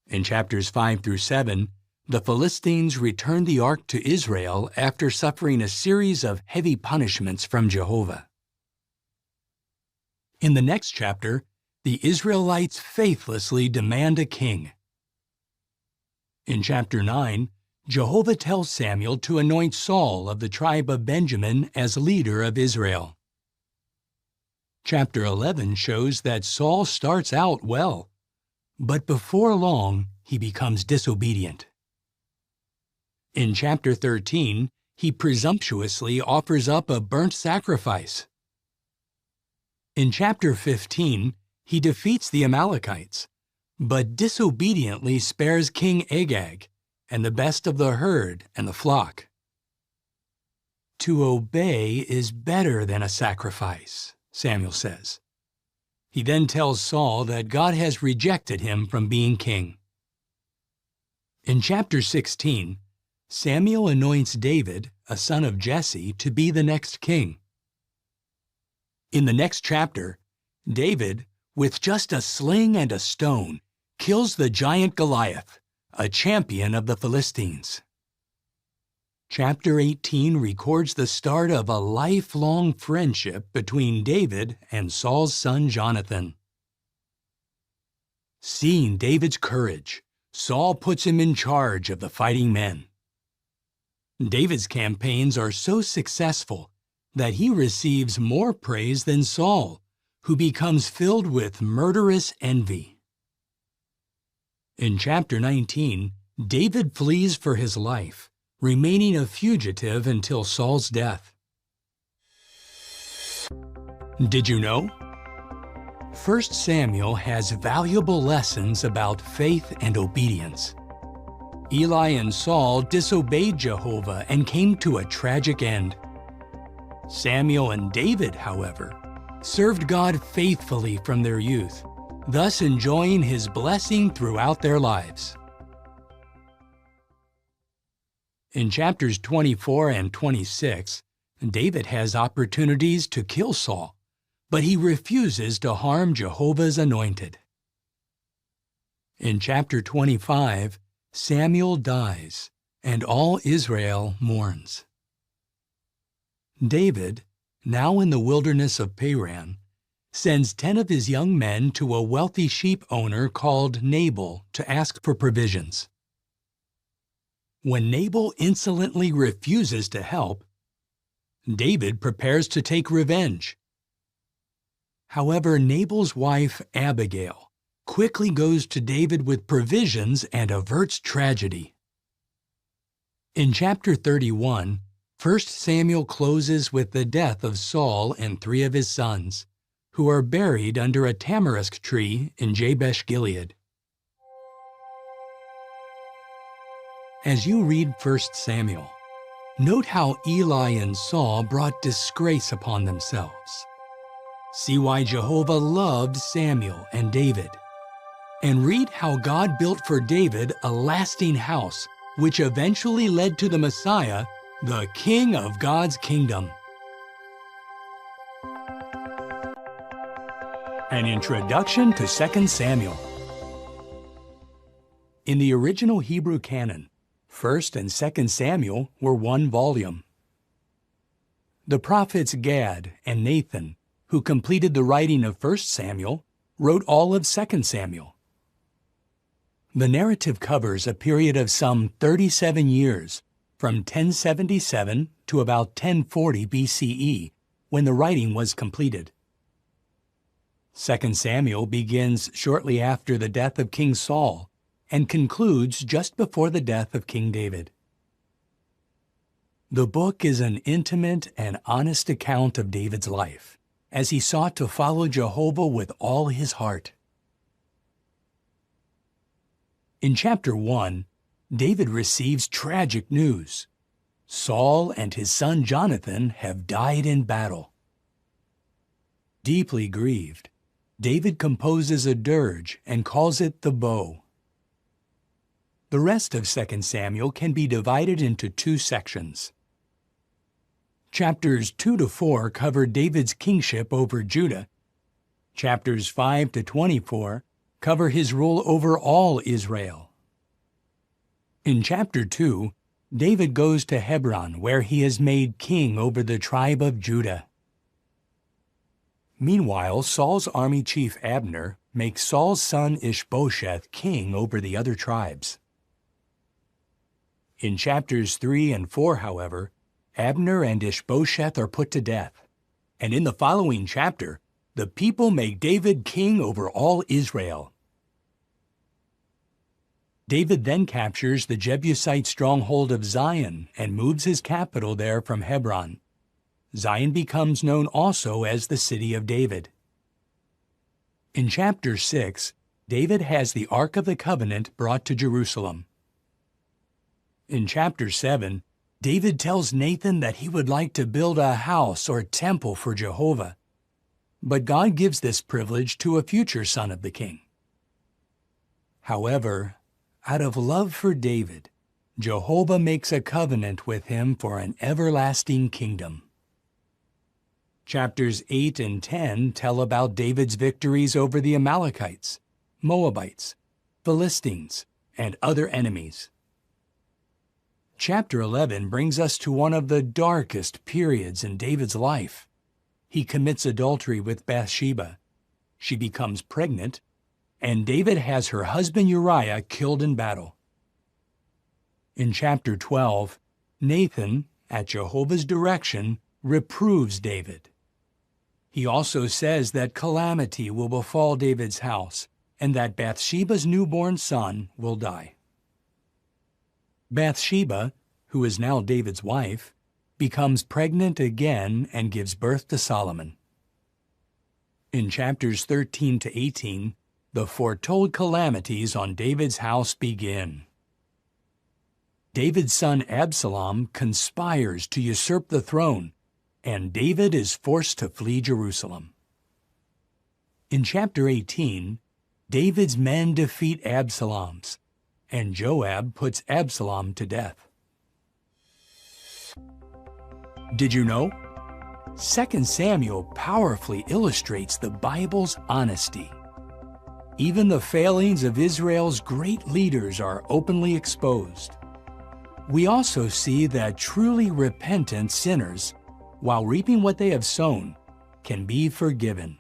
In chapters 5 through 7, the Philistines return the ark to Israel after suffering a series of heavy punishments from Jehovah. In the next chapter, the Israelites faithlessly demand a king. In chapter 9, Jehovah tells Samuel to anoint Saul of the tribe of Benjamin as leader of Israel. Chapter 11 shows that Saul starts out well, but before long he becomes disobedient. In chapter 13, he presumptuously offers up a burnt sacrifice. In chapter 15, he defeats the Amalekites, but disobediently spares King Agag and the best of the herd and the flock. To obey is better than a sacrifice, Samuel says. He then tells Saul that God has rejected him from being king. In chapter 16, Samuel anoints David, a son of Jesse, to be the next king. In the next chapter, David, with just a sling and a stone, kills the giant Goliath, a champion of the Philistines. Chapter 18 records the start of a lifelong friendship between David and Saul's son Jonathan. Seeing David's courage, Saul puts him in charge of the fighting men. David's campaigns are so successful that he receives more praise than Saul, who becomes filled with murderous envy. In chapter 19, David flees for his life, remaining a fugitive until Saul's death. Did you know? 1 Samuel has valuable lessons about faith and obedience. Eli and Saul disobeyed Jehovah and came to a tragic end. Samuel and David, however, served God faithfully from their youth, thus enjoying his blessing throughout their lives. In chapters 24 and 26, David has opportunities to kill Saul, but he refuses to harm Jehovah's anointed. In chapter 25, Samuel dies, and all Israel mourns. David, now in the wilderness of Paran, sends 10 of his young men to a wealthy sheep owner called Nabal to ask for provisions. When Nabal insolently refuses to help, David prepares to take revenge. However, Nabal's wife, Abigail, quickly goes to David with provisions and averts tragedy. In chapter 31, 1 Samuel closes with the death of Saul and 3 of his sons, who are buried under a tamarisk tree in Jabesh Gilead. As you read 1 Samuel, note how Eli and Saul brought disgrace upon themselves. See why Jehovah loved Samuel and David. And read how God built for David a lasting house, which eventually led to the Messiah, the King of God's kingdom. An introduction to 2 Samuel. In the original Hebrew canon, 1 and 2 Samuel were one volume. The prophets Gad and Nathan, who completed the writing of 1 Samuel, wrote all of 2 Samuel. The narrative covers a period of some 37 years, from 1077 to about 1040 BCE, when the writing was completed. 2 Samuel begins shortly after the death of King Saul and concludes just before the death of King David. The book is an intimate and honest account of David's life, as he sought to follow Jehovah with all his heart. In chapter 1, David receives tragic news. Saul and his son Jonathan have died in battle. Deeply grieved, David composes a dirge and calls it the bow. The rest of 2 Samuel can be divided into two sections. Chapters 2 to 4 cover David's kingship over Judah. Chapters 5 to 24 cover his rule over all Israel. In chapter 2, David goes to Hebron, where he is made king over the tribe of Judah. Meanwhile, Saul's army chief Abner makes Saul's son Ishbosheth king over the other tribes. In chapters 3 and 4, however, Abner and Ishbosheth are put to death, and in the following chapter, the people make David king over all Israel. David then captures the Jebusite stronghold of Zion and moves his capital there from Hebron. Zion becomes known also as the City of David. In chapter 6, David has the Ark of the Covenant brought to Jerusalem. In chapter 7, David tells Nathan that he would like to build a house or temple for Jehovah, but God gives this privilege to a future son of the king. However, out of love for David, Jehovah makes a covenant with him for an everlasting kingdom. Chapters 8 and 10 tell about David's victories over the Amalekites, Moabites, Philistines, and other enemies. Chapter 11 brings us to one of the darkest periods in David's life. He commits adultery with Bathsheba. She becomes pregnant, and David has her husband Uriah killed in battle. In chapter 12, Nathan, at Jehovah's direction, reproves David. He also says that calamity will befall David's house, and that Bathsheba's newborn son will die. Bathsheba, who is now David's wife, becomes pregnant again and gives birth to Solomon. In chapters 13 to 18, the foretold calamities on David's house begin. David's son Absalom conspires to usurp the throne, and David is forced to flee Jerusalem. In chapter 18, David's men defeat Absalom's, and Joab puts Absalom to death. Did you know? 2 Samuel powerfully illustrates the Bible's honesty. Even the failings of Israel's great leaders are openly exposed. We also see that truly repentant sinners, while reaping what they have sown, can be forgiven.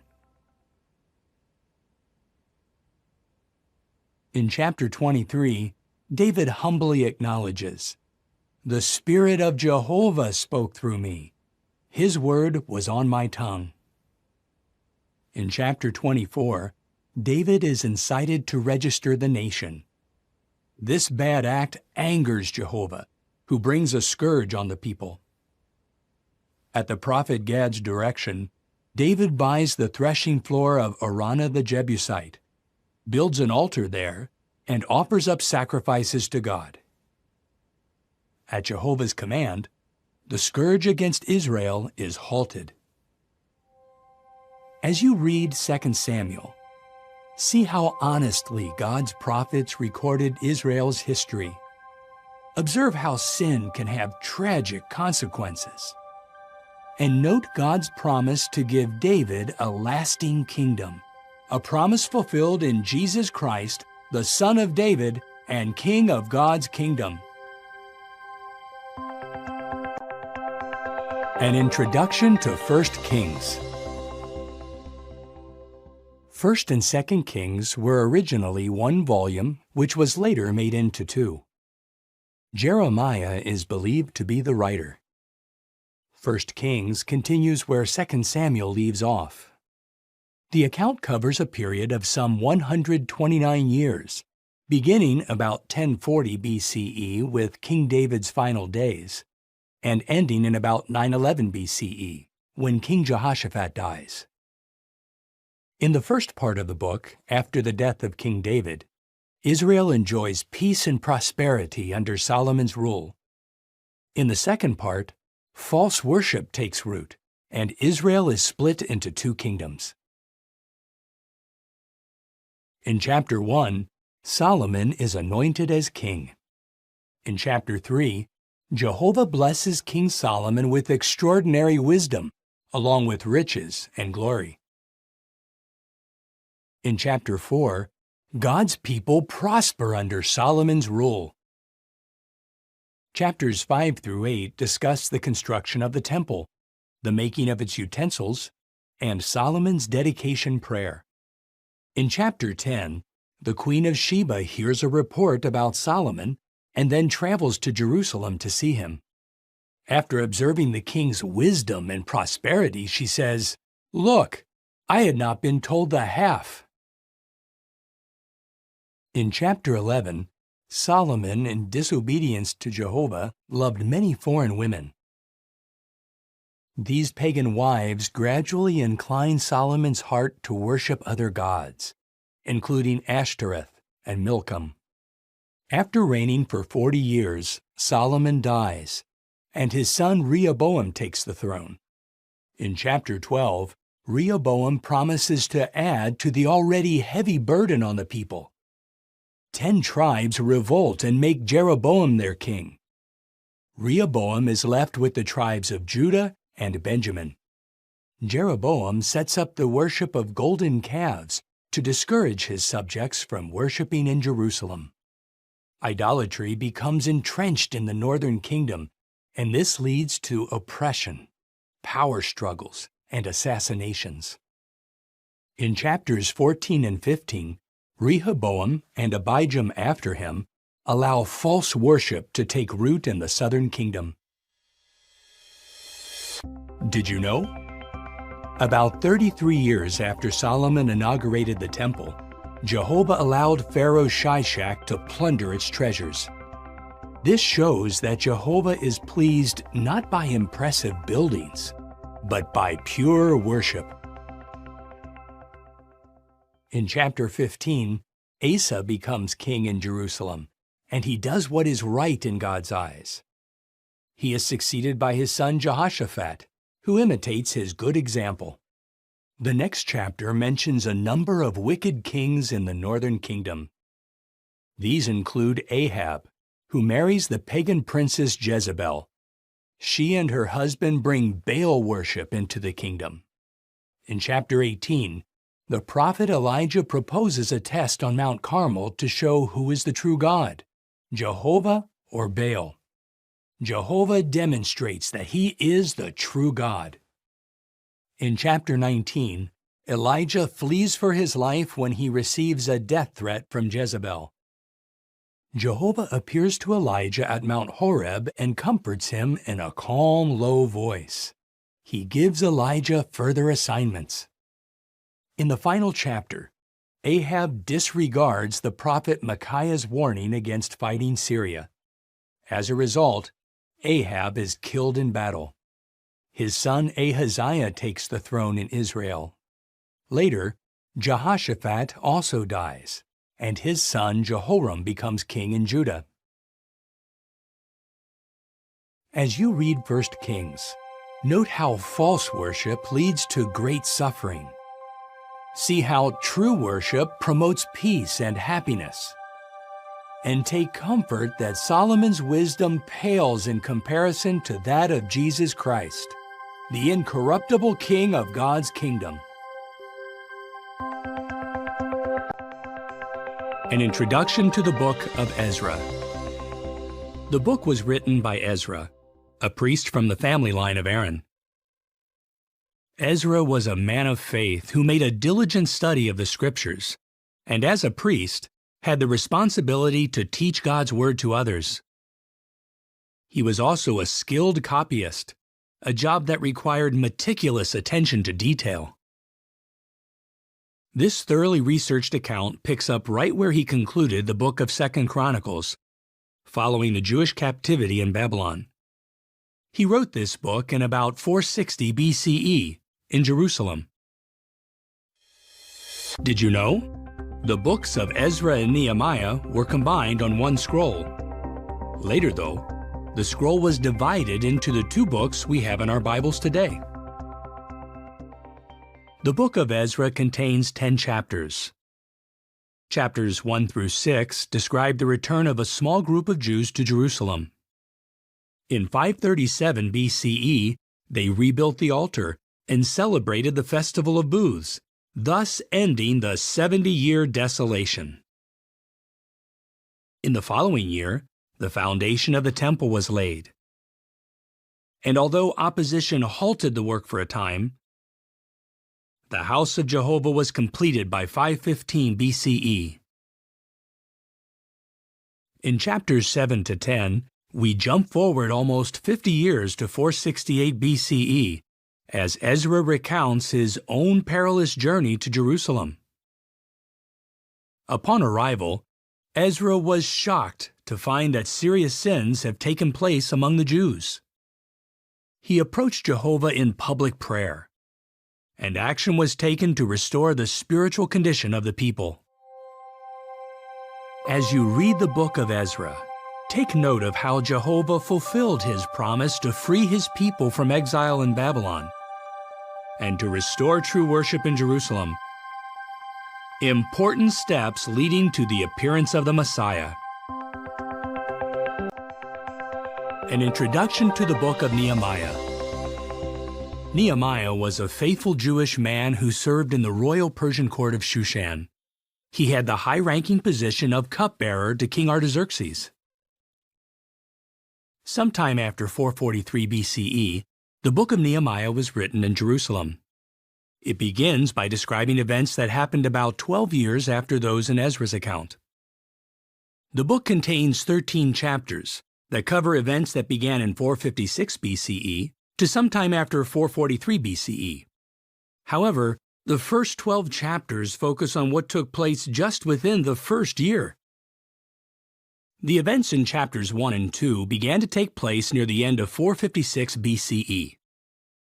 In chapter 23, David humbly acknowledges, "The Spirit of Jehovah spoke through me. His word was on my tongue." In chapter 24, David is incited to register the nation. This bad act angers Jehovah, who brings a scourge on the people. At the prophet Gad's direction, David buys the threshing floor of Araunah the Jebusite, builds an altar there, and offers up sacrifices to God. At Jehovah's command, the scourge against Israel is halted. As you read 2 Samuel, see how honestly God's prophets recorded Israel's history. Observe how sin can have tragic consequences. And note God's promise to give David a lasting kingdom, a promise fulfilled in Jesus Christ, the Son of David and King of God's kingdom. An Introduction to 1 Kings. 1st and 2nd Kings were originally one volume, which was later made into two. Jeremiah is believed to be the writer. 1 Kings continues where 2 Samuel leaves off. The account covers a period of some 129 years, beginning about 1040 BCE with King David's final days, and ending in about 911 BCE, when King Jehoshaphat dies. In the first part of the book, after the death of King David, Israel enjoys peace and prosperity under Solomon's rule. In the second part, false worship takes root, and Israel is split into two kingdoms. In chapter 1, Solomon is anointed as king. In chapter 3, Jehovah blesses King Solomon with extraordinary wisdom, along with riches and glory. In chapter 4, God's people prosper under Solomon's rule. Chapters 5 through 8 discuss the construction of the temple, the making of its utensils, and Solomon's dedication prayer. In chapter 10, the Queen of Sheba hears a report about Solomon and then travels to Jerusalem to see him. After observing the king's wisdom and prosperity, she says, "Look, I had not been told the half." In chapter 11, Solomon, in disobedience to Jehovah, loved many foreign women. These pagan wives gradually incline Solomon's heart to worship other gods, including Ashtoreth and Milcom. After reigning for 40 years, Solomon dies, and his son Rehoboam takes the throne. In chapter 12, Rehoboam promises to add to the already heavy burden on the people. 10 tribes revolt and make Jeroboam their king. Rehoboam is left with the tribes of Judah and Benjamin. Jeroboam sets up the worship of golden calves to discourage his subjects from worshiping in Jerusalem. Idolatry becomes entrenched in the northern kingdom, and this leads to oppression, power struggles, and assassinations. In chapters 14 and 15, Rehoboam and Abijam after him allow false worship to take root in the southern kingdom. Did you know? About 33 years after Solomon inaugurated the temple, Jehovah allowed Pharaoh Shishak to plunder its treasures. This shows that Jehovah is pleased not by impressive buildings, but by pure worship. In chapter 15, Asa becomes king in Jerusalem, and he does what is right in God's eyes. He is succeeded by his son Jehoshaphat, who imitates his good example. The next chapter mentions a number of wicked kings in the northern kingdom. These include Ahab, who marries the pagan princess Jezebel. She and her husband bring Baal worship into the kingdom. In chapter 18, the prophet Elijah proposes a test on Mount Carmel to show who is the true God, Jehovah or Baal. Jehovah demonstrates that he is the true God. In chapter 19, Elijah flees for his life when he receives a death threat from Jezebel. Jehovah appears to Elijah at Mount Horeb and comforts him in a calm, low voice. He gives Elijah further assignments. In the final chapter, Ahab disregards the prophet Micaiah's warning against fighting Syria. As a result, Ahab is killed in battle. His son Ahaziah takes the throne in Israel. Later, Jehoshaphat also dies, and his son Jehoram becomes king in Judah. As you read 1 Kings, note how false worship leads to great suffering. See how true worship promotes peace and happiness. And take comfort that Solomon's wisdom pales in comparison to that of Jesus Christ, the incorruptible King of God's kingdom. An Introduction to the Book of Ezra. The book was written by Ezra, a priest from the family line of Aaron. Ezra was a man of faith who made a diligent study of the Scriptures, and as a priest, had the responsibility to teach God's Word to others. He was also a skilled copyist, a job that required meticulous attention to detail. This thoroughly researched account picks up right where he concluded the book of 2 Chronicles, following the Jewish captivity in Babylon. He wrote this book in about 460 BCE in Jerusalem. Did you know? The books of Ezra and Nehemiah were combined on one scroll. Later, though, the scroll was divided into the two books we have in our Bibles today. The book of Ezra contains 10 chapters. Chapters 1 through 6 describe the return of a small group of Jews to Jerusalem. In 537 BCE, they rebuilt the altar and celebrated the Festival of Booths, thus ending the 70-year desolation. In the following year, the foundation of the temple was laid. And although opposition halted the work for a time, the house of Jehovah was completed by 515 BCE. In chapters 7 to 10, we jump forward almost 50 years to 468 BCE, as Ezra recounts his own perilous journey to Jerusalem. Upon arrival, Ezra was shocked to find that serious sins have taken place among the Jews. He approached Jehovah in public prayer, and action was taken to restore the spiritual condition of the people. As you read the book of Ezra, take note of how Jehovah fulfilled his promise to free his people from exile in Babylon and to restore true worship in Jerusalem. Important steps leading to the appearance of the Messiah. An introduction to the book of Nehemiah. Nehemiah was a faithful Jewish man who served in the royal Persian court of Shushan. He had the high-ranking position of cupbearer to King Artaxerxes. Sometime after 443 BCE, the book of Nehemiah was written in Jerusalem. It begins by describing events that happened about 12 years after those in Ezra's account. The book contains 13 chapters that cover events that began in 456 BCE to sometime after 443 BCE. However, the first 12 chapters focus on what took place just within the first year. The events in chapters 1 and 2 began to take place near the end of 456 BCE.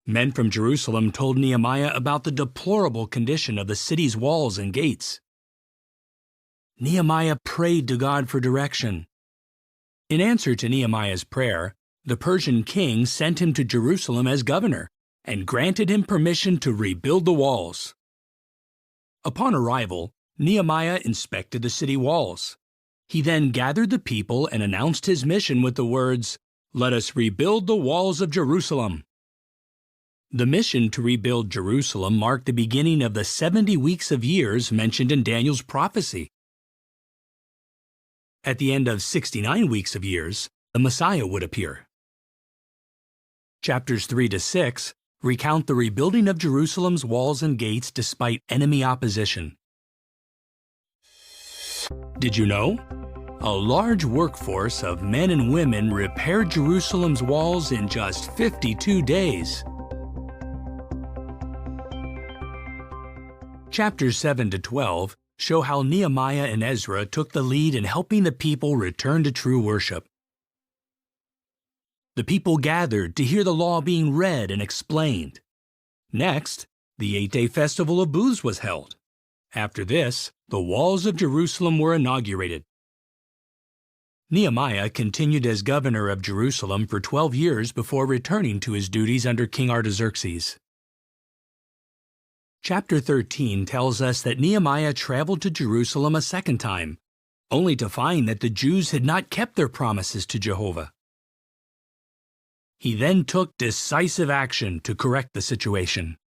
Men from Jerusalem told Nehemiah about the deplorable condition of the city's walls and gates. Nehemiah prayed to God for direction. In answer to Nehemiah's prayer, the Persian king sent him to Jerusalem as governor and granted him permission to rebuild the walls. Upon arrival, Nehemiah inspected the city walls. He then gathered the people and announced his mission with the words, "Let us rebuild the walls of Jerusalem." The mission to rebuild Jerusalem marked the beginning of the 70 weeks of years mentioned in Daniel's prophecy. At the end of 69 weeks of years, the Messiah would appear. Chapters 3 to 6 recount the rebuilding of Jerusalem's walls and gates despite enemy opposition. Did you know? A large workforce of men and women repaired Jerusalem's walls in just 52 days. Chapters 7 to 12 show how Nehemiah and Ezra took the lead in helping the people return to true worship. The people gathered to hear the law being read and explained. Next, the 8-day Festival of Booths was held. After this, the walls of Jerusalem were inaugurated. Nehemiah continued as governor of Jerusalem for 12 years before returning to his duties under King Artaxerxes. Chapter 13 tells us that Nehemiah traveled to Jerusalem a second time, only to find that the Jews had not kept their promises to Jehovah. He then took decisive action to correct the situation.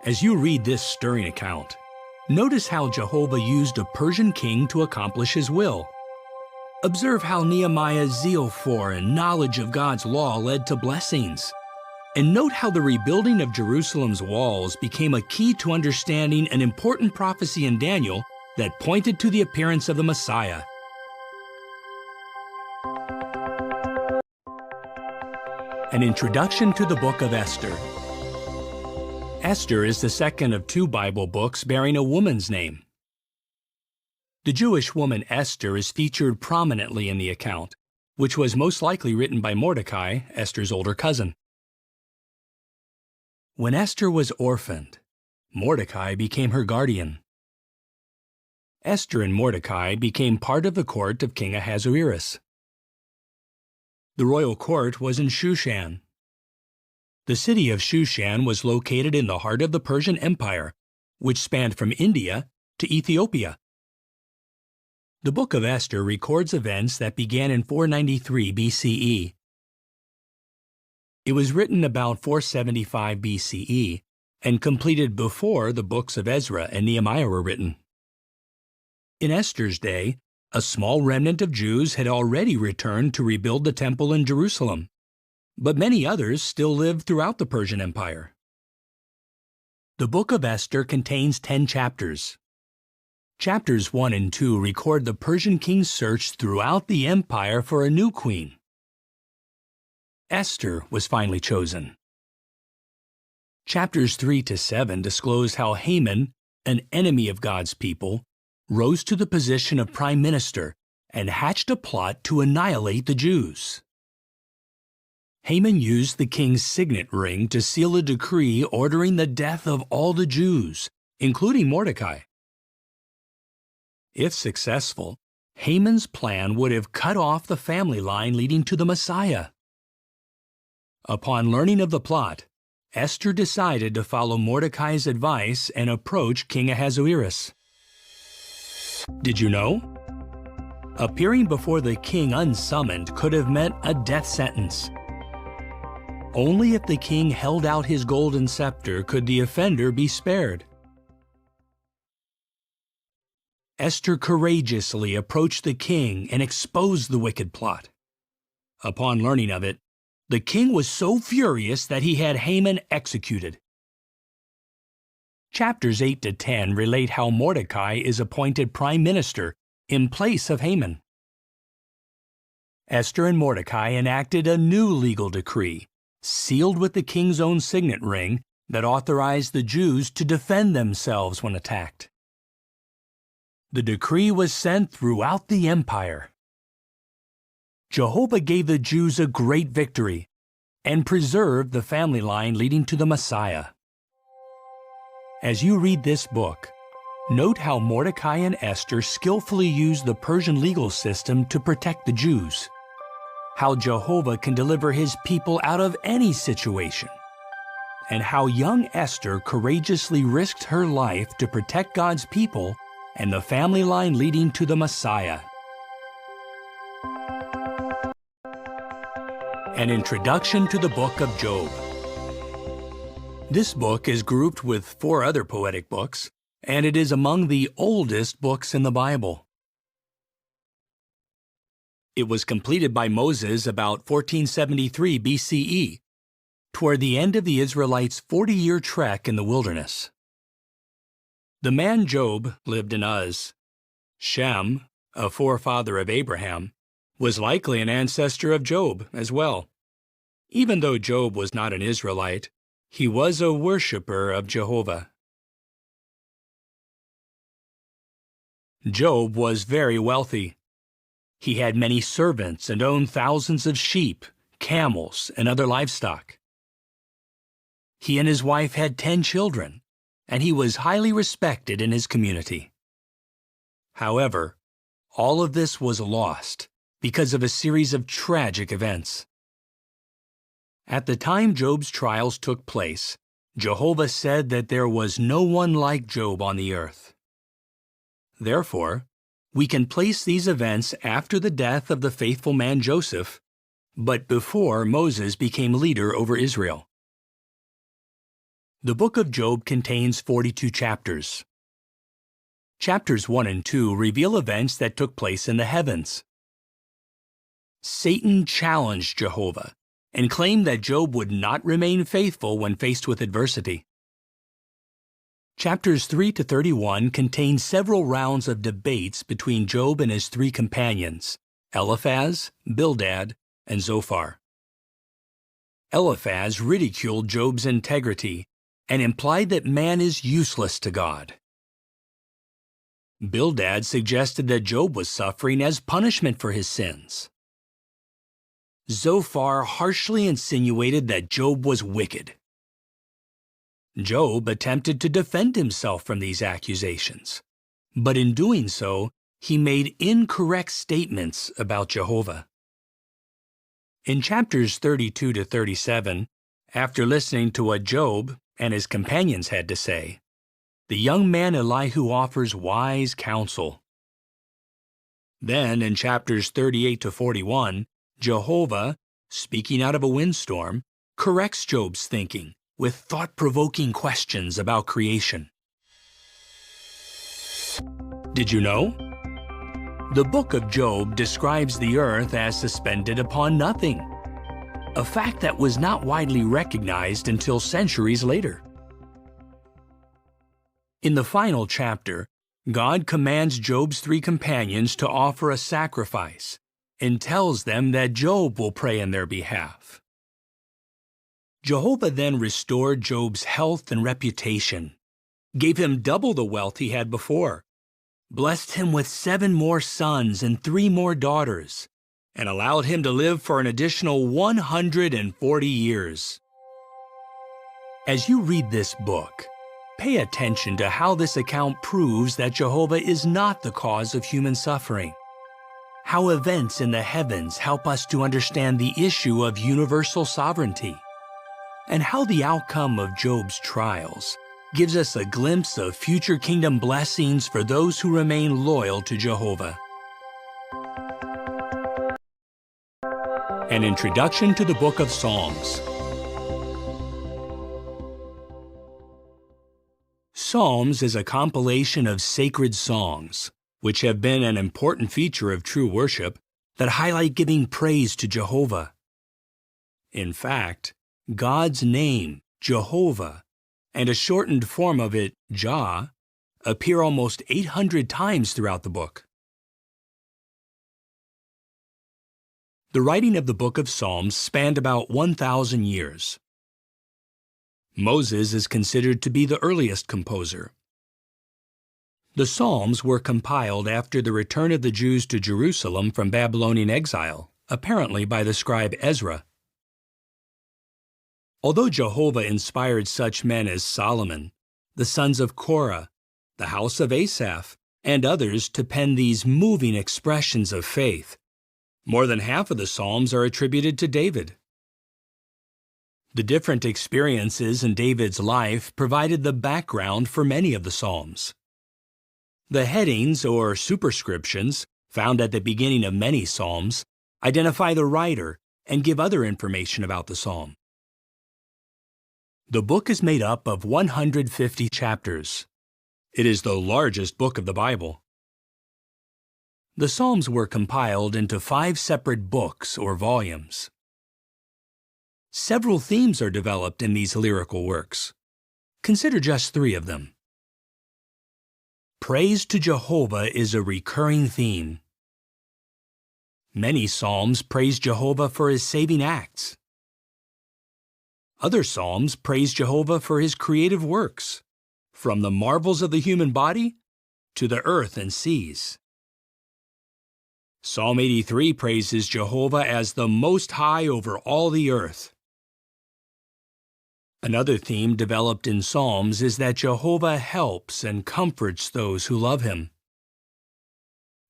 As you read this stirring account, notice how Jehovah used a Persian king to accomplish his will. Observe how Nehemiah's zeal for and knowledge of God's law led to blessings, And note how the rebuilding of Jerusalem's walls became a key to understanding an important prophecy in Daniel that pointed to the appearance of the Messiah. An introduction to the book of Esther. Esther is the second of two Bible books bearing a woman's name. The Jewish woman Esther is featured prominently in the account, which was most likely written by Mordecai, Esther's older cousin. When Esther was orphaned, Mordecai became her guardian. Esther and Mordecai became part of the court of King Ahasuerus. The royal court was in Shushan. The city of Shushan was located in the heart of the Persian Empire, which spanned from India to Ethiopia. The book of Esther records events that began in 493 BCE. It was written about 475 BCE and completed before the books of Ezra and Nehemiah were written. In Esther's day, a small remnant of Jews had already returned to rebuild the temple in Jerusalem, but many others still lived throughout the Persian Empire. The book of Esther contains 10 chapters. Chapters 1 and 2 record the Persian king's search throughout the empire for a new queen. Esther was finally chosen. Chapters 3 to 7 disclose how Haman, an enemy of God's people, rose to the position of prime minister and hatched a plot to annihilate the Jews. Haman used the king's signet ring to seal a decree ordering the death of all the Jews, including Mordecai. If successful, Haman's plan would have cut off the family line leading to the Messiah. Upon learning of the plot, Esther decided to follow Mordecai's advice and approach King Ahasuerus. Did you know? Appearing before the king unsummoned could have meant a death sentence. Only if the king held out his golden scepter could the offender be spared. Esther courageously approached the king and exposed the wicked plot. Upon learning of it, the king was so furious that he had Haman executed. Chapters 8 to 10 relate how Mordecai is appointed prime minister in place of Haman. Esther and Mordecai enacted a new legal decree, sealed with the king's own signet ring, that authorized the Jews to defend themselves when attacked. The decree was sent throughout the empire. Jehovah gave the Jews a great victory and preserved the family line leading to the Messiah. As you read this book, note how Mordecai and Esther skillfully used the Persian legal system to protect the Jews, how Jehovah can deliver his people out of any situation, and how young Esther courageously risked her life to protect God's people and the family line leading to the Messiah. An introduction to the book of Job. This book is grouped with 4 other poetic books, and it is among the oldest books in the Bible. It was completed by Moses about 1473 BCE, toward the end of the Israelites' 40-year trek in the wilderness. The man Job lived in Uz. Shem, a forefather of Abraham, was likely an ancestor of Job as well. Even though Job was not an Israelite, he was a worshiper of Jehovah. Job was very wealthy. He had many servants and owned thousands of sheep, camels, and other livestock. He and his wife had 10 children, and he was highly respected in his community. However, all of this was lost because of a series of tragic events. At the time Job's trials took place, Jehovah said that there was no one like Job on the earth. Therefore, we can place these events after the death of the faithful man Joseph, but before Moses became leader over Israel. The book of Job contains 42 chapters. Chapters 1 and 2 reveal events that took place in the heavens. Satan challenged Jehovah, and claimed that Job would not remain faithful when faced with adversity. Chapters 3 to 31 contain several rounds of debates between Job and his three companions, Eliphaz, Bildad, and Zophar. Eliphaz ridiculed Job's integrity and implied that man is useless to God. Bildad suggested that Job was suffering as punishment for his sins. Zophar harshly insinuated that Job was wicked. Job attempted to defend himself from these accusations, but in doing so, he made incorrect statements about Jehovah. In chapters 32 to 37, after listening to what Job and his companions had to say, the young man Elihu offers wise counsel. Then, in chapters 38 to 41, Jehovah, speaking out of a windstorm, corrects Job's thinking with thought-provoking questions about creation. Did you know? The book of Job describes the earth as suspended upon nothing, a fact that was not widely recognized until centuries later. In the final chapter, God commands Job's three companions to offer a sacrifice and tells them that Job will pray in their behalf. Jehovah then restored Job's health and reputation, gave him double the wealth he had before, blessed him with 7 more sons and 3 more daughters, and allowed him to live for an additional 140 years. As you read this book, pay attention to how this account proves that Jehovah is not the cause of human suffering, how events in the heavens help us to understand the issue of universal sovereignty, and how the outcome of Job's trials gives us a glimpse of future kingdom blessings for those who remain loyal to Jehovah. An introduction to the Book of Psalms. Psalms is a compilation of sacred songs, which have been an important feature of true worship that highlight giving praise to Jehovah. In fact, God's name, Jehovah, and a shortened form of it, Jah, appear almost 800 times throughout the book. The writing of the book of Psalms spanned about 1,000 years. Moses is considered to be the earliest composer. The Psalms were compiled after the return of the Jews to Jerusalem from Babylonian exile, apparently by the scribe Ezra. Although Jehovah inspired such men as Solomon, the sons of Korah, the house of Asaph, and others to pen these moving expressions of faith, more than half of the Psalms are attributed to David. The different experiences in David's life provided the background for many of the Psalms. The headings or superscriptions, found at the beginning of many Psalms, identify the writer and give other information about the Psalm. The book is made up of 150 chapters. It is the largest book of the Bible. The Psalms were compiled into 5 separate books or volumes. Several themes are developed in these lyrical works. Consider just 3 of them. Praise to Jehovah is a recurring theme. Many Psalms praise Jehovah for his saving acts. Other Psalms praise Jehovah for his creative works, from the marvels of the human body to the earth and seas. Psalm 83 praises Jehovah as the Most High over all the earth. Another theme developed in Psalms is that Jehovah helps and comforts those who love him.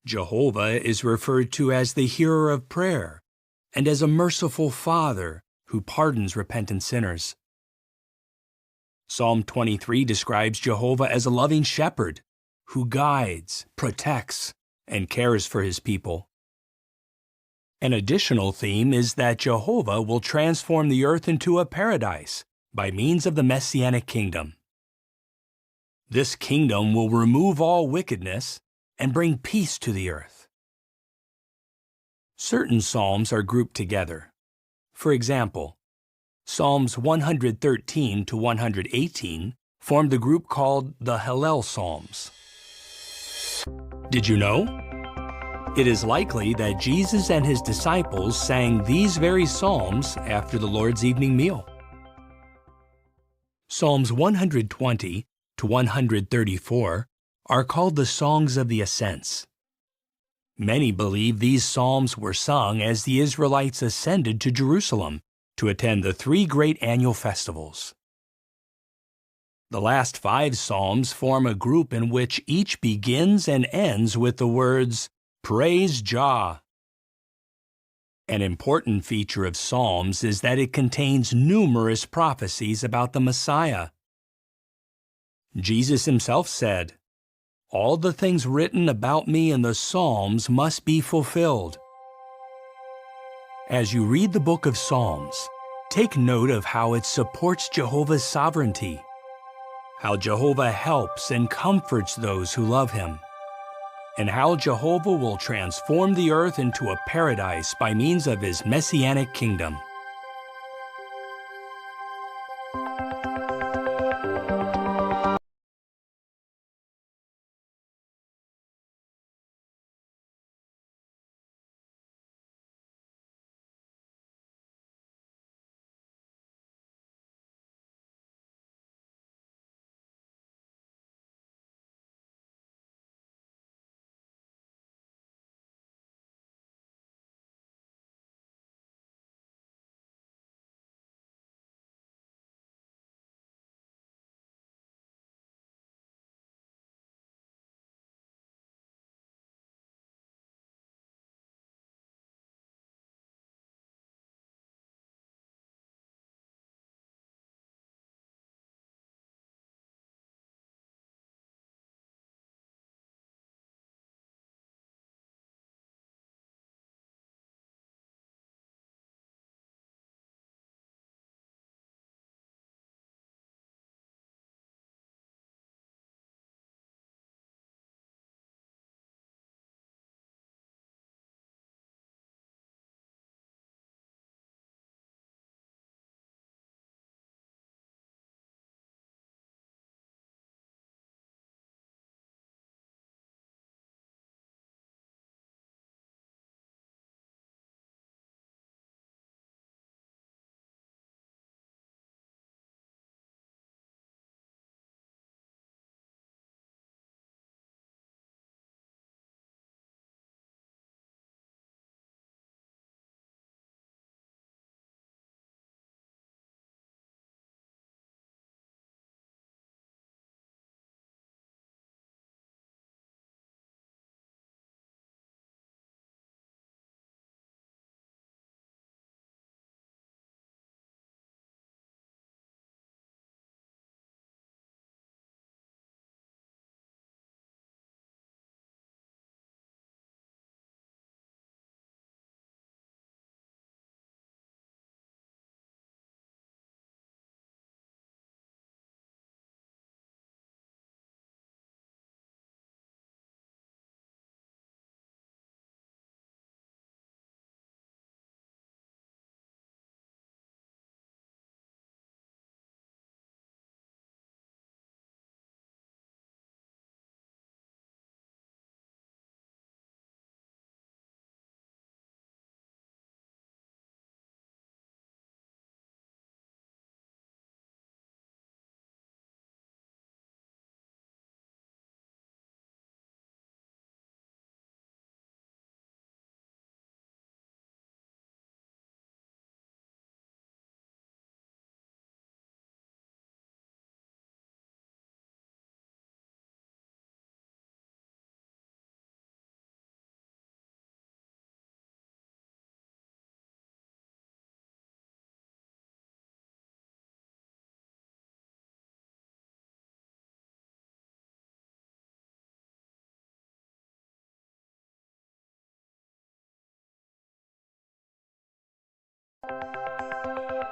Jehovah is referred to as the hearer of prayer and as a merciful Father who pardons repentant sinners. Psalm 23 describes Jehovah as a loving shepherd who guides, protects, and cares for his people. An additional theme is that Jehovah will transform the earth into a paradise by means of the Messianic kingdom. This kingdom will remove all wickedness and bring peace to the earth. Certain psalms are grouped together. For example, Psalms 113 to 118 form the group called the Hallel Psalms. Did you know? It is likely that Jesus and his disciples sang these very psalms after the Lord's evening meal. Psalms 120 to 134 are called the Songs of the Ascents. Many believe these psalms were sung as the Israelites ascended to Jerusalem to attend the 3 great annual festivals. The last 5 psalms form a group in which each begins and ends with the words, "Praise Jah." An important feature of Psalms is that it contains numerous prophecies about the Messiah. Jesus himself said, "All the things written about me in the Psalms must be fulfilled." As you read the book of Psalms, take note of how it supports Jehovah's sovereignty, how Jehovah helps and comforts those who love him, and how Jehovah will transform the earth into a paradise by means of his messianic kingdom.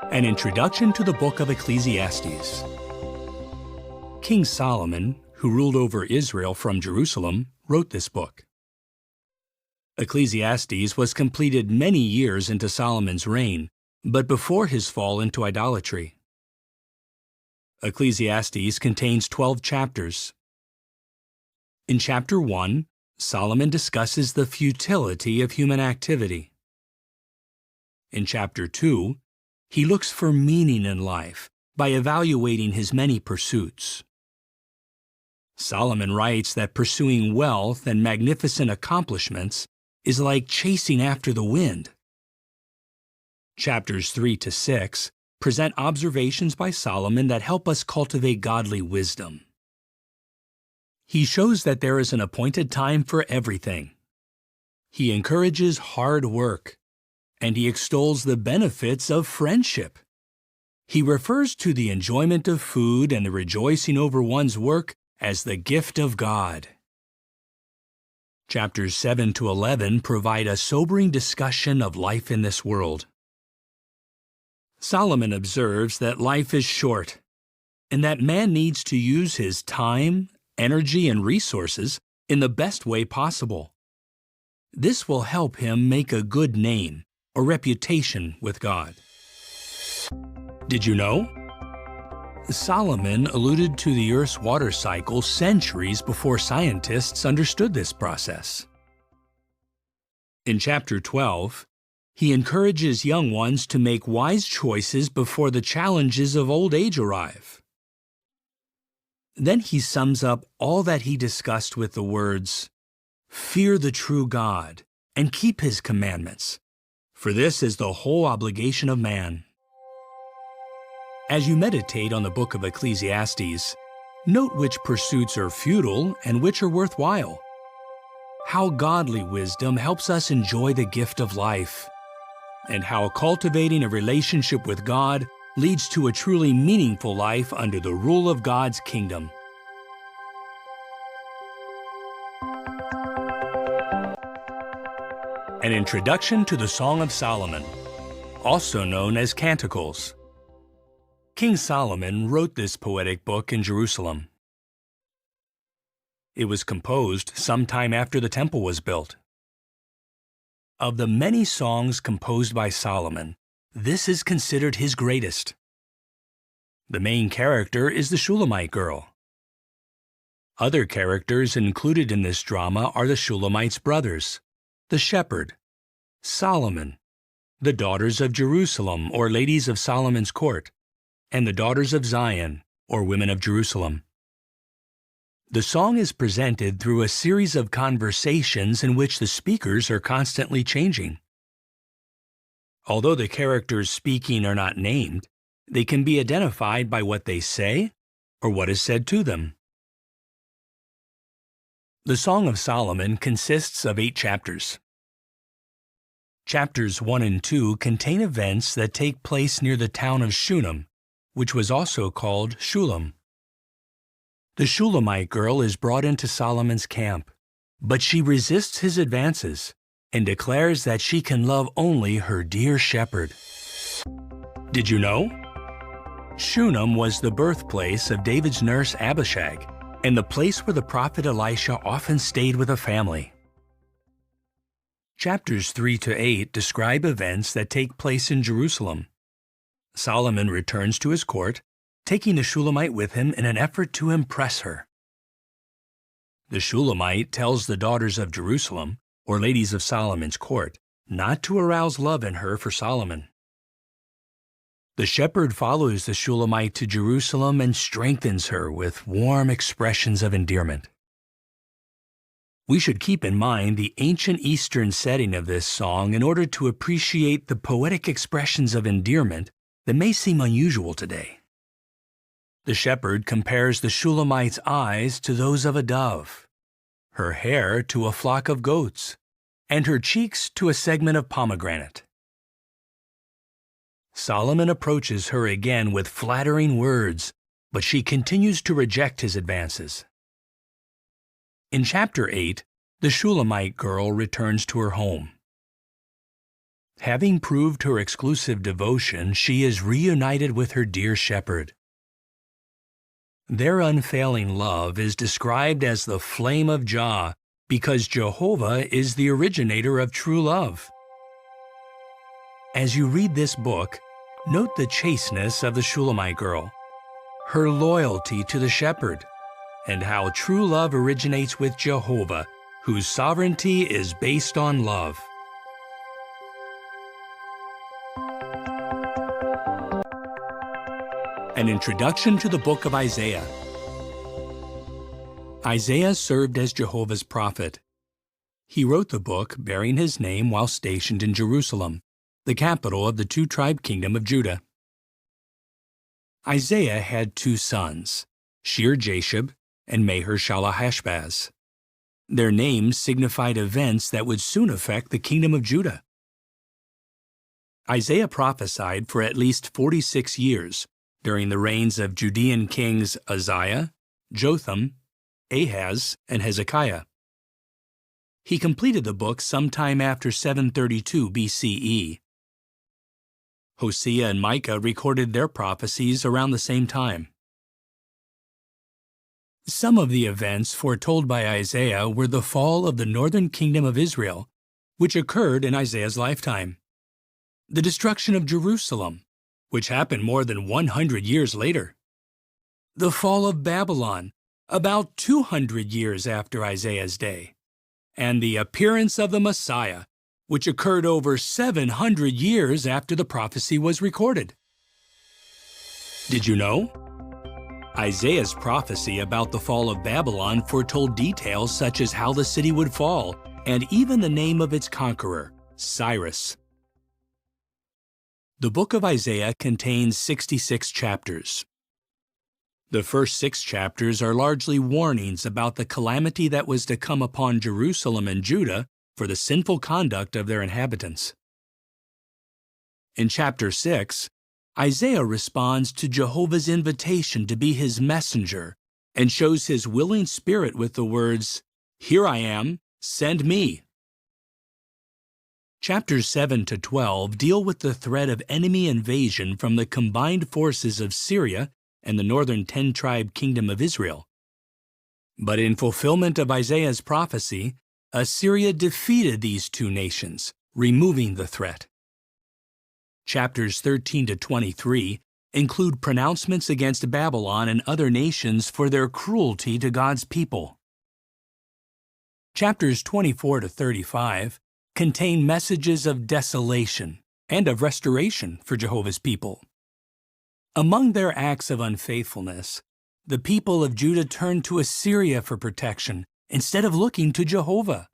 An introduction to the book of Ecclesiastes. King Solomon, who ruled over Israel from Jerusalem, wrote this book. Ecclesiastes was completed many years into Solomon's reign, but before his fall into idolatry. Ecclesiastes contains 12 chapters. In chapter 1, Solomon discusses the futility of human activity. In chapter 2, he looks for meaning in life by evaluating his many pursuits. Solomon writes that pursuing wealth and magnificent accomplishments is like chasing after the wind. Chapters 3 to 6 present observations by Solomon that help us cultivate godly wisdom. He shows that there is an appointed time for everything. He encourages hard work, and he extols the benefits of friendship. He refers to the enjoyment of food and the rejoicing over one's work as the gift of God. Chapters 7 to 11 provide a sobering discussion of life in this world. Solomon observes that life is short, and that man needs to use his time, energy, and resources in the best way possible. This will help him make a good name or reputation with God. Did you know? Solomon alluded to the Earth's water cycle centuries before scientists understood this process. In chapter 12, he encourages young ones to make wise choices before the challenges of old age arrive. Then he sums up all that he discussed with the words, "Fear the true God and keep his commandments, for this is the whole obligation of man." As you meditate on the book of Ecclesiastes, note which pursuits are futile and which are worthwhile. How godly wisdom helps us enjoy the gift of life, and how cultivating a relationship with God leads to a truly meaningful life under the rule of God's kingdom. An introduction to the Song of Solomon, also known as Canticles. King Solomon wrote this poetic book in Jerusalem. It was composed sometime after the temple was built. Of the many songs composed by Solomon, this is considered his greatest. The main character is the Shulamite girl. Other characters included in this drama are the Shulamite's brothers, the shepherd, Solomon, the daughters of Jerusalem or ladies of Solomon's court, and the daughters of Zion or women of Jerusalem. The song is presented through a series of conversations in which the speakers are constantly changing. Although the characters speaking are not named, they can be identified by what they say or what is said to them. The Song of Solomon consists of 8 chapters. Chapters 1 and 2 contain events that take place near the town of Shunem, which was also called Shulam. The Shulamite girl is brought into Solomon's camp, but she resists his advances and declares that she can love only her dear shepherd. Did you know? Shunem was the birthplace of David's nurse Abishag, and the place where the prophet Elisha often stayed with a family. Chapters 3 to 8 describe events that take place in Jerusalem. Solomon returns to his court, taking the Shulamite with him in an effort to impress her. The Shulamite tells the daughters of Jerusalem, or ladies of Solomon's court, not to arouse love in her for Solomon. The shepherd follows the Shulamite to Jerusalem and strengthens her with warm expressions of endearment. We should keep in mind the ancient Eastern setting of this song in order to appreciate the poetic expressions of endearment that may seem unusual today. The shepherd compares the Shulamite's eyes to those of a dove, her hair to a flock of goats, and her cheeks to a segment of pomegranate. Solomon approaches her again with flattering words, but she continues to reject his advances. In chapter 8, the Shulamite girl returns to her home. Having proved her exclusive devotion, she is reunited with her dear shepherd. Their unfailing love is described as the flame of Jah because Jehovah is the originator of true love. As you read this book, note the chasteness of the Shulamite girl, her loyalty to the shepherd, and how true love originates with Jehovah, whose sovereignty is based on love. An introduction to the book of Isaiah. Isaiah served as Jehovah's prophet. He wrote the book bearing his name while stationed in Jerusalem, the capital of the two-tribe kingdom of Judah. Isaiah had two sons, Shear-Jashub and Maher-Shalal-Hash-Baz. Their names signified events that would soon affect the kingdom of Judah. Isaiah prophesied for at least 46 years during the reigns of Judean kings Uzziah, Jotham, Ahaz, and Hezekiah. He completed the book sometime after 732 BCE. Hosea and Micah recorded their prophecies around the same time. Some of the events foretold by Isaiah were the fall of the northern kingdom of Israel, which occurred in Isaiah's lifetime, the destruction of Jerusalem, which happened more than 100 years later, the fall of Babylon, about 200 years after Isaiah's day, and the appearance of the Messiah, which occurred over 700 years after the prophecy was recorded. Did you know? Isaiah's prophecy about the fall of Babylon foretold details such as how the city would fall, and even the name of its conqueror, Cyrus. The book of Isaiah contains 66 chapters. The first 6 chapters are largely warnings about the calamity that was to come upon Jerusalem and Judah for the sinful conduct of their inhabitants. In chapter 6, Isaiah responds to Jehovah's invitation to be his messenger and shows his willing spirit with the words, "Here I am, send me." Chapters 7 to 12 deal with the threat of enemy invasion from the combined forces of Syria and the northern 10-tribe kingdom of Israel. But in fulfillment of Isaiah's prophecy, Assyria defeated these two nations, removing the threat. Chapters 13 to 23 include pronouncements against Babylon and other nations for their cruelty to God's people. Chapters 24 to 35 contain messages of desolation and of restoration for Jehovah's people. Among their acts of unfaithfulness, the people of Judah turned to Assyria for protection instead of looking to Jehovah.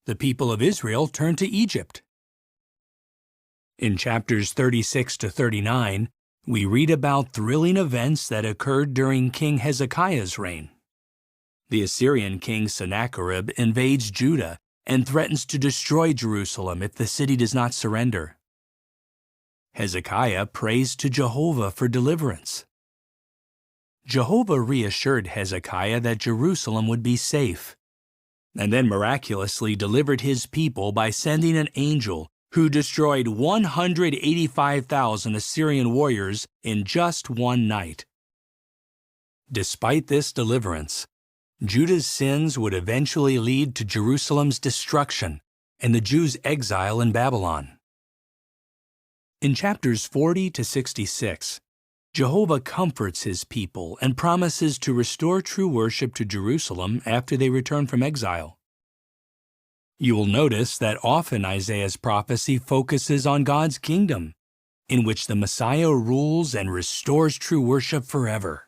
The people of Israel turned to Egypt. In chapters 36 to 39, we read about thrilling events that occurred during King Hezekiah's reign. The Assyrian king Sennacherib invades Judah and threatens to destroy Jerusalem if the city does not surrender. Hezekiah prays to Jehovah for deliverance. Jehovah reassured Hezekiah that Jerusalem would be safe, and then miraculously delivered his people by sending an angel who destroyed 185,000 Assyrian warriors in just one night. Despite this deliverance, Judah's sins would eventually lead to Jerusalem's destruction and the Jews' exile in Babylon. In chapters 40 to 66, Jehovah comforts his people and promises to restore true worship to Jerusalem after they return from exile. You will notice that often Isaiah's prophecy focuses on God's kingdom, in which the Messiah rules and restores true worship forever.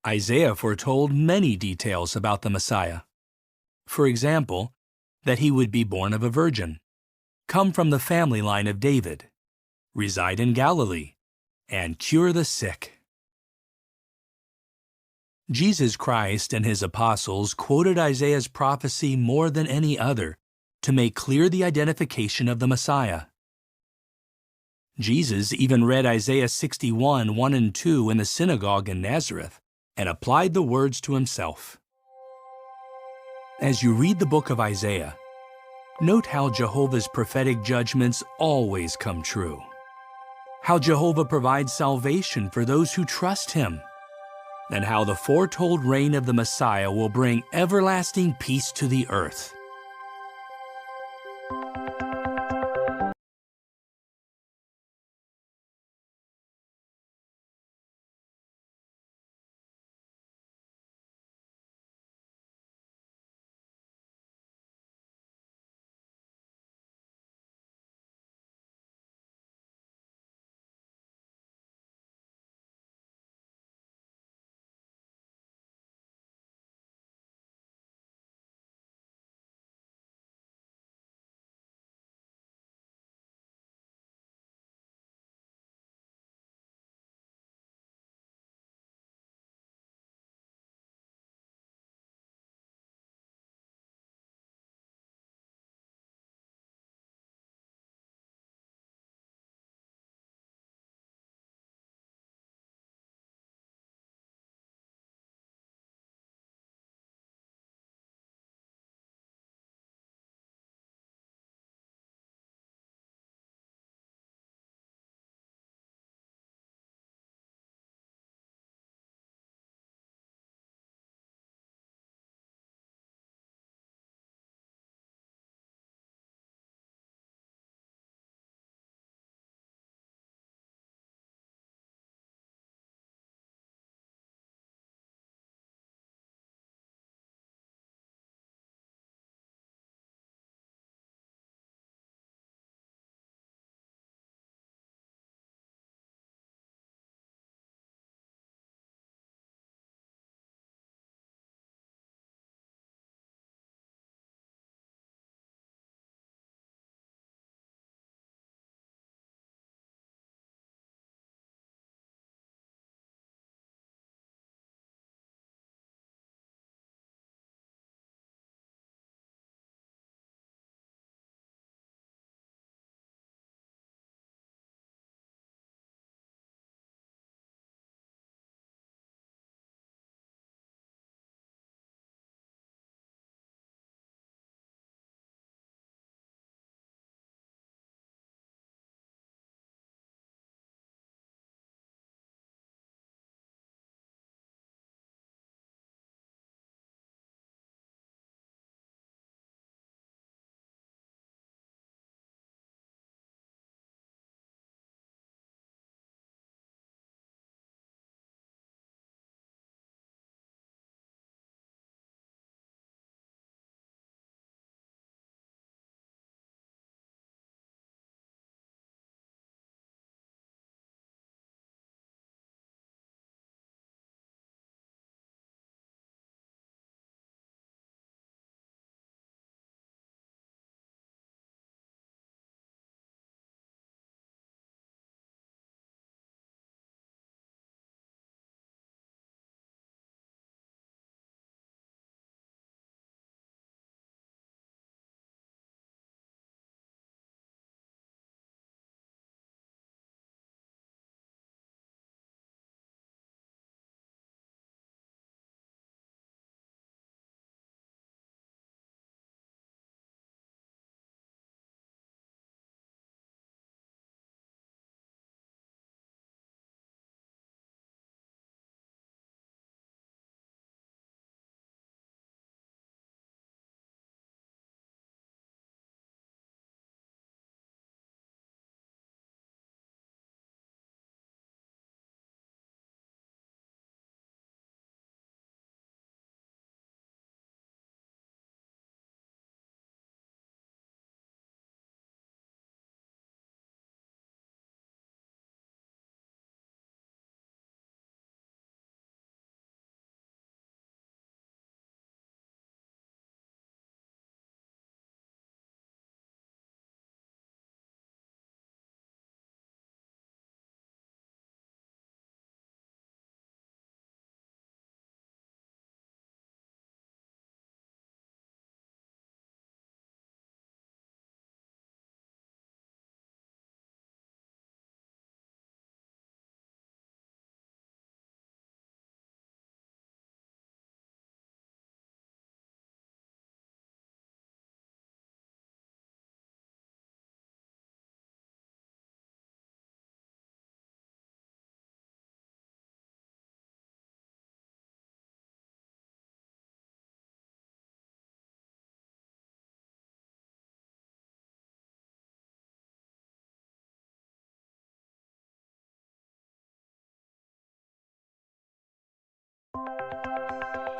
Isaiah foretold many details about the Messiah. For example, that he would be born of a virgin, come from the family line of David, reside in Galilee, and cure the sick. Jesus Christ and his apostles quoted Isaiah's prophecy more than any other to make clear the identification of the Messiah. Jesus even read Isaiah 61, 1 and 2 in the synagogue in Nazareth and applied the words to himself. As you read the book of Isaiah, note how Jehovah's prophetic judgments always come true, how Jehovah provides salvation for those who trust him, and how the foretold reign of the Messiah will bring everlasting peace to the earth.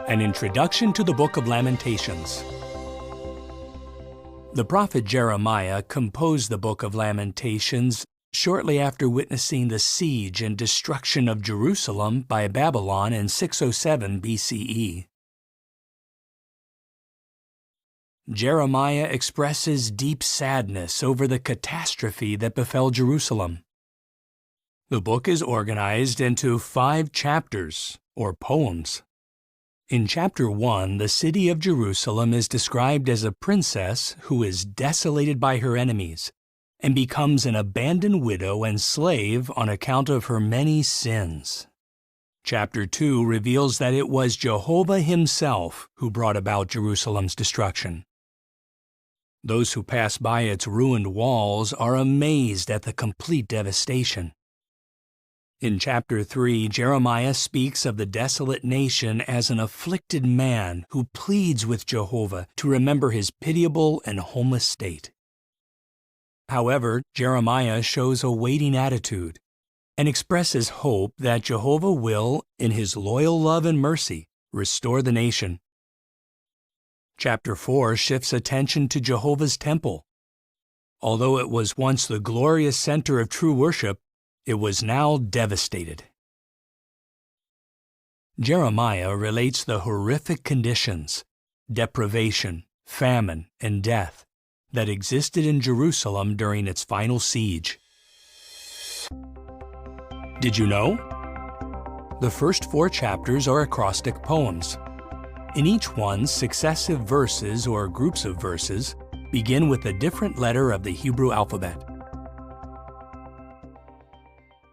An introduction to the Book of Lamentations. The prophet Jeremiah composed the Book of Lamentations shortly after witnessing the siege and destruction of Jerusalem by Babylon in 607 BCE. Jeremiah expresses deep sadness over the catastrophe that befell Jerusalem. The book is organized into 5 chapters, or poems. In chapter 1, the city of Jerusalem is described as a princess who is desolated by her enemies and becomes an abandoned widow and slave on account of her many sins. Chapter 2 reveals that it was Jehovah himself who brought about Jerusalem's destruction. Those who pass by its ruined walls are amazed at the complete devastation. In chapter 3, Jeremiah speaks of the desolate nation as an afflicted man who pleads with Jehovah to remember his pitiable and homeless state. However, Jeremiah shows a waiting attitude and expresses hope that Jehovah will, in his loyal love and mercy, restore the nation. Chapter 4 shifts attention to Jehovah's temple. Although it was once the glorious center of true worship, it was now devastated. Jeremiah relates the horrific conditions, deprivation, famine, and death that existed in Jerusalem during its final siege. Did you know? The first 4 chapters are acrostic poems. In each one, successive verses or groups of verses begin with a different letter of the Hebrew alphabet.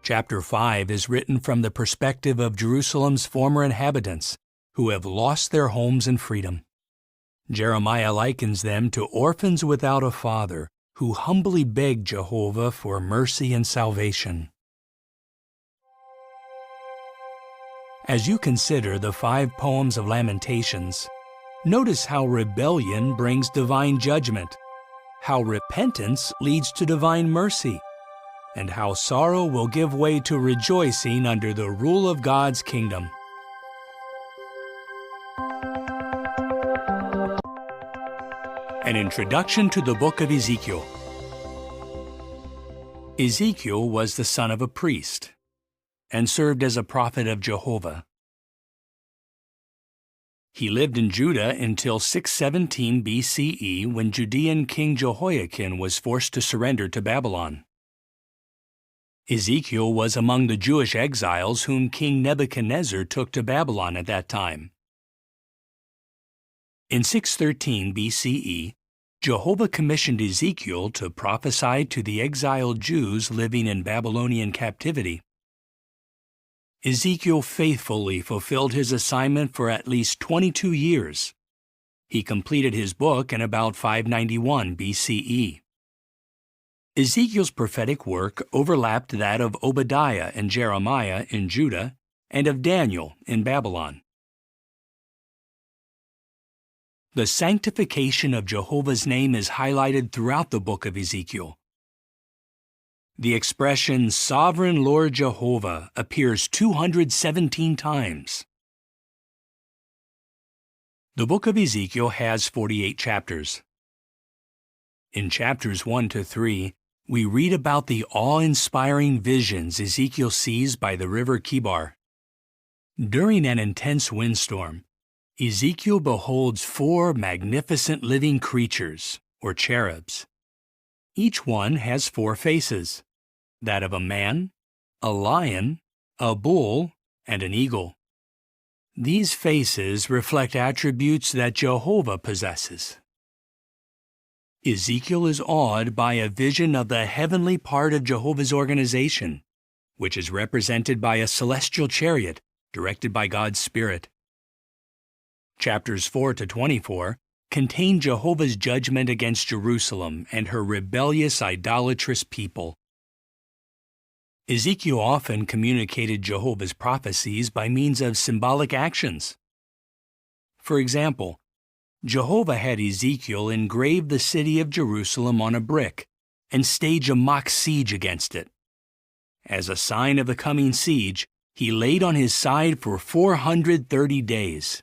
Chapter 5 is written from the perspective of Jerusalem's former inhabitants, who have lost their homes and freedom. Jeremiah likens them to orphans without a father, who humbly beg Jehovah for mercy and salvation. As you consider the 5 poems of Lamentations, notice how rebellion brings divine judgment, how repentance leads to divine mercy, and how sorrow will give way to rejoicing under the rule of God's kingdom. An introduction to the book of Ezekiel. Ezekiel was the son of a priest and served as a prophet of Jehovah. He lived in Judah until 617 BCE when Judean King Jehoiakim was forced to surrender to Babylon. Ezekiel was among the Jewish exiles whom King Nebuchadnezzar took to Babylon at that time. In 613 BCE, Jehovah commissioned Ezekiel to prophesy to the exiled Jews living in Babylonian captivity. Ezekiel faithfully fulfilled his assignment for at least 22 years. He completed his book in about 591 BCE. Ezekiel's prophetic work overlapped that of Obadiah and Jeremiah in Judah and of Daniel in Babylon. The sanctification of Jehovah's name is highlighted throughout the book of Ezekiel. The expression Sovereign Lord Jehovah appears 217 times. The book of Ezekiel has 48 chapters. In chapters 1 to 3, we read about the awe-inspiring visions Ezekiel sees by the river Kibar. During an intense windstorm, Ezekiel beholds 4 magnificent living creatures, or cherubs. Each one has 4 faces, that of a man, a lion, a bull, and an eagle. These faces reflect attributes that Jehovah possesses. Ezekiel is awed by a vision of the heavenly part of Jehovah's organization, which is represented by a celestial chariot directed by God's Spirit. Chapters 4 to 24 contain Jehovah's judgment against Jerusalem and her rebellious, idolatrous people. Ezekiel often communicated Jehovah's prophecies by means of symbolic actions. For example, Jehovah had Ezekiel engrave the city of Jerusalem on a brick and stage a mock siege against it. As a sign of the coming siege, He laid on his side for 430 days.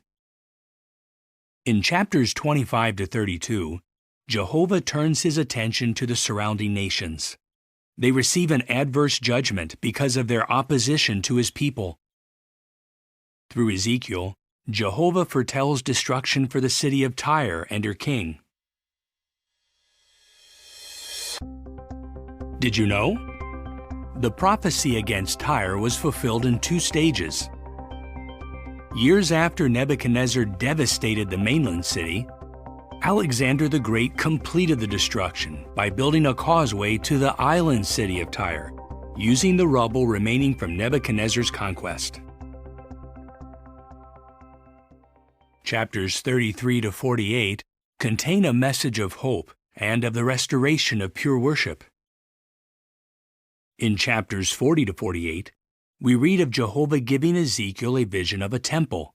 In chapters 25 to 32, Jehovah turns his attention to the surrounding nations. They receive an adverse judgment because of their opposition to his people. Through Ezekiel, Jehovah foretells destruction for the city of Tyre and her king. Did you know? The prophecy against Tyre was fulfilled in 2 stages. Years after Nebuchadnezzar devastated the mainland city, Alexander the Great completed the destruction by building a causeway to the island city of Tyre, using the rubble remaining from Nebuchadnezzar's conquest. Chapters 33 to 48 contain a message of hope and of the restoration of pure worship. In chapters 40 to 48, we read of Jehovah giving Ezekiel a vision of a temple.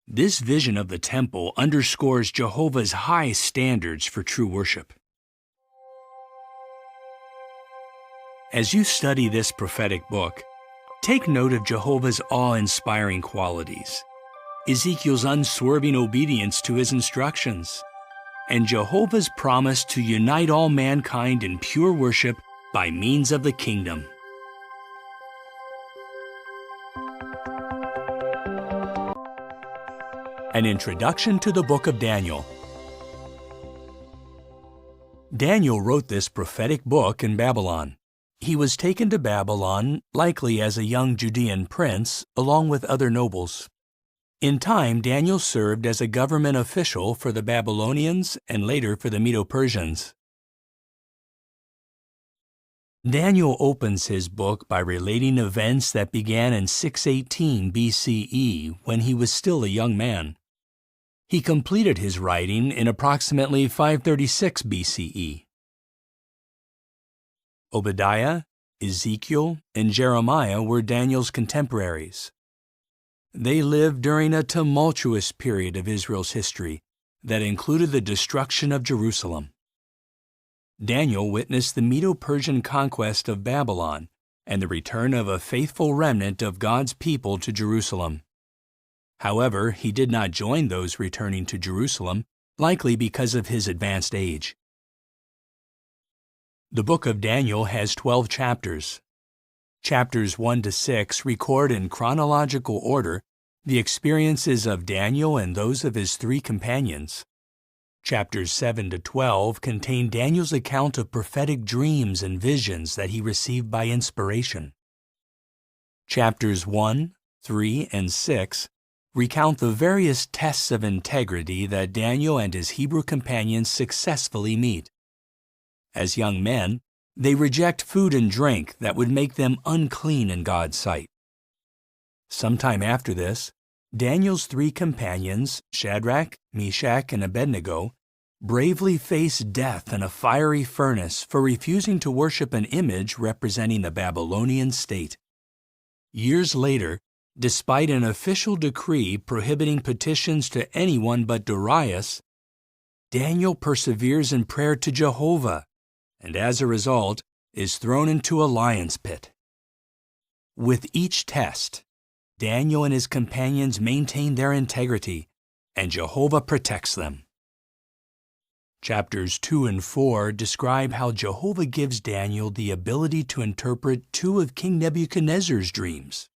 This vision of the temple underscores Jehovah's high standards for true worship. As you study this prophetic book, take note of Jehovah's awe-inspiring qualities, Ezekiel's unswerving obedience to his instructions, and Jehovah's promise to unite all mankind in pure worship by means of the kingdom. An introduction to the book of Daniel. Daniel wrote this prophetic book in Babylon. He was taken to Babylon, likely as a young Judean prince, along with other nobles. In time, Daniel served as a government official for the Babylonians and later for the Medo-Persians. Daniel opens his book by relating events that began in 618 BCE when he was still a young man. He completed his writing in approximately 536 BCE. Obadiah, Ezekiel, and Jeremiah were Daniel's contemporaries. They lived during a tumultuous period of Israel's history that included the destruction of Jerusalem. Daniel witnessed the Medo-Persian conquest of Babylon and the return of a faithful remnant of God's people to Jerusalem. However, he did not join those returning to Jerusalem, likely because of his advanced age. The book of Daniel has 12 chapters. Chapters 1 to 6 record in chronological order the experiences of Daniel and those of his 3 companions. Chapters 7 to 12 contain Daniel's account of prophetic dreams and visions that he received by inspiration. Chapters 1, 3, and 6 recount the various tests of integrity that Daniel and his Hebrew companions successfully meet. As young men, they reject food and drink that would make them unclean in God's sight. Sometime after this, Daniel's 3 companions, Shadrach, Meshach, and Abednego, bravely faced death in a fiery furnace for refusing to worship an image representing the Babylonian state. Years later, despite an official decree prohibiting petitions to anyone but Darius, Daniel perseveres in prayer to Jehovah, and as a result, is thrown into a lion's pit. With each test, Daniel and his companions maintain their integrity, and Jehovah protects them. Chapters 2 and 4 describe how Jehovah gives Daniel the ability to interpret 2 of King Nebuchadnezzar's dreams.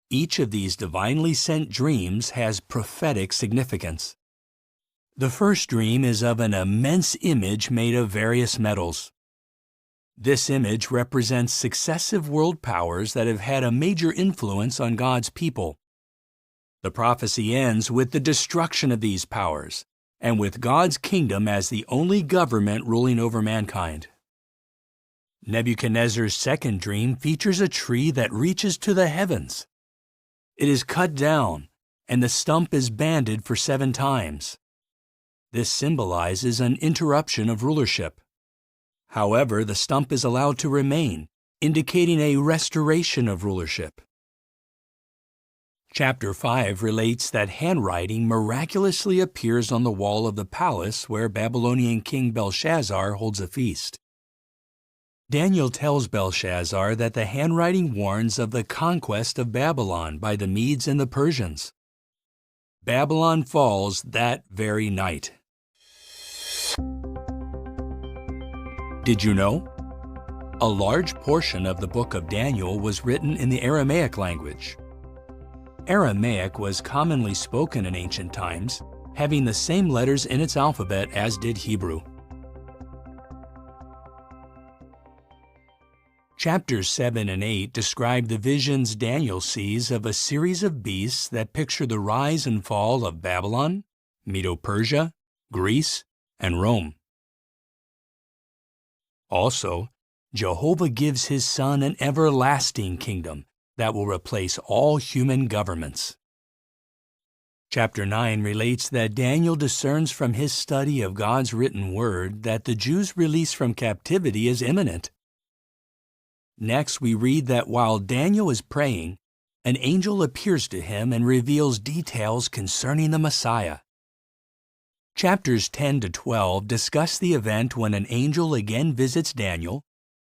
Each of these divinely sent dreams has prophetic significance. The first dream is of an immense image made of various metals. This image represents successive world powers that have had a major influence on God's people. The prophecy ends with the destruction of these powers, and with God's kingdom as the only government ruling over mankind. Nebuchadnezzar's second dream features a tree that reaches to the heavens. It is cut down, and the stump is banded for 7 times. This symbolizes an interruption of rulership. However, the stump is allowed to remain, indicating a restoration of rulership. Chapter 5 relates that handwriting miraculously appears on the wall of the palace where Babylonian King Belshazzar holds a feast. Daniel tells Belshazzar that the handwriting warns of the conquest of Babylon by the Medes and the Persians. Babylon falls that very night. Did you know? A large portion of the book of Daniel was written in the Aramaic language. Aramaic was commonly spoken in ancient times, having the same letters in its alphabet as did Hebrew. Chapters 7 and 8 describe the visions Daniel sees of a series of beasts that picture the rise and fall of Babylon, Medo-Persia, Greece, and Rome. Also, Jehovah gives his Son an everlasting kingdom that will replace all human governments. Chapter 9 relates that Daniel discerns from his study of God's written word that the Jews' release from captivity is imminent. Next, we read that while Daniel is praying, an angel appears to him and reveals details concerning the Messiah. Chapters 10 to 12 discuss the event when an angel again visits Daniel,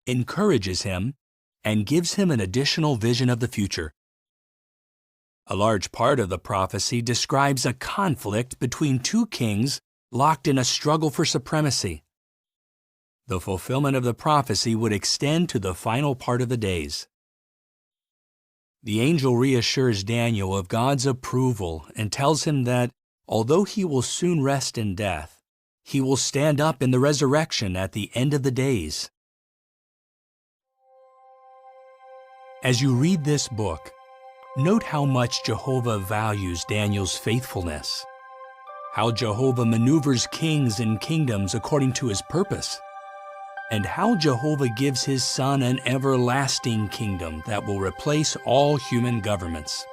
encourages him, and gives him an additional vision of the future. A large part of the prophecy describes a conflict between two kings locked in a struggle for supremacy. The fulfillment of the prophecy would extend to the final part of the days. The angel reassures Daniel of God's approval and tells him that, although he will soon rest in death, he will stand up in the resurrection at the end of the days. As you read this book, note how much Jehovah values Daniel's faithfulness, how Jehovah maneuvers kings and kingdoms according to his purpose, and how Jehovah gives his Son an everlasting kingdom that will replace all human governments.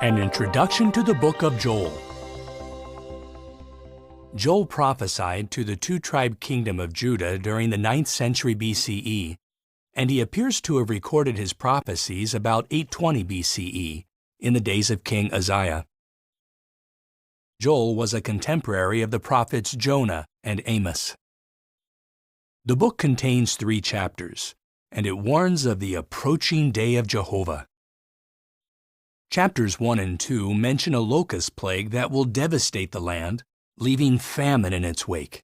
An introduction to the book of Joel. Joel prophesied to the two-tribe kingdom of Judah during the 9th century BCE, and he appears to have recorded his prophecies about 820 BCE, in the days of King Uzziah. Joel was a contemporary of the prophets Jonah and Amos. The book contains 3 chapters, and it warns of the approaching day of Jehovah. Chapters 1 and 2 mention a locust plague that will devastate the land, leaving famine in its wake.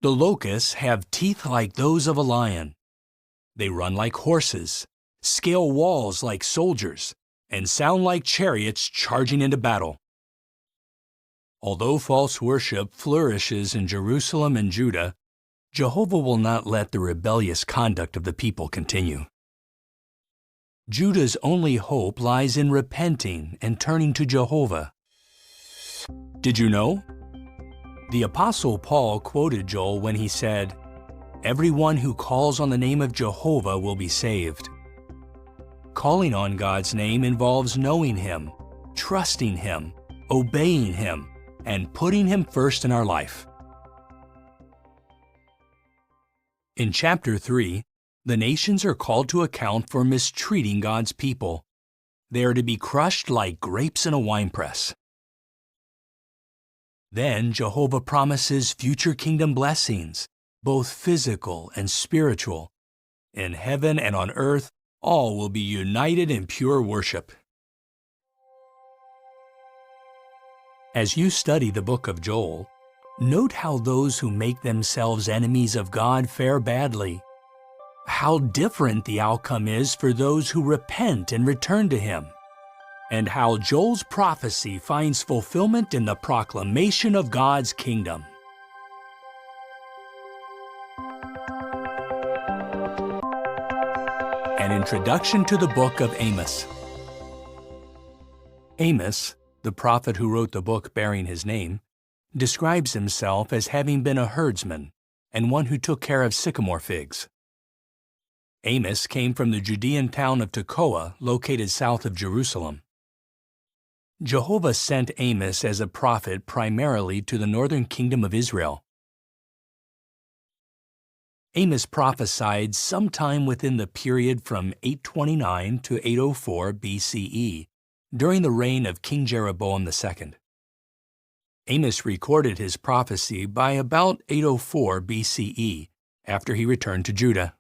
The locusts have teeth like those of a lion. They run like horses, scale walls like soldiers, and sound like chariots charging into battle. Although false worship flourishes in Jerusalem and Judah, Jehovah will not let the rebellious conduct of the people continue. Judah's only hope lies in repenting and turning to Jehovah. Did you know? The Apostle Paul quoted Joel when he said, "Everyone who calls on the name of Jehovah will be saved." Calling on God's name involves knowing Him, trusting Him, obeying Him, and putting Him first in our life. In chapter 3, the nations are called to account for mistreating God's people. They are to be crushed like grapes in a winepress. Then Jehovah promises future kingdom blessings, both physical and spiritual. In heaven and on earth, all will be united in pure worship. As you study the book of Joel, note how those who make themselves enemies of God fare badly. How different the outcome is for those who repent and return to Him, and how Joel's prophecy finds fulfillment in the proclamation of God's kingdom. An introduction to the book of Amos. Amos, the prophet who wrote the book bearing his name, describes himself as having been a herdsman and one who took care of sycamore figs. Amos came from the Judean town of Tekoa, located south of Jerusalem. Jehovah sent Amos as a prophet primarily to the northern kingdom of Israel. Amos prophesied sometime within the period from 829 to 804 BCE, during the reign of King Jeroboam II. Amos recorded his prophecy by about 804 BCE, after he returned to Judah.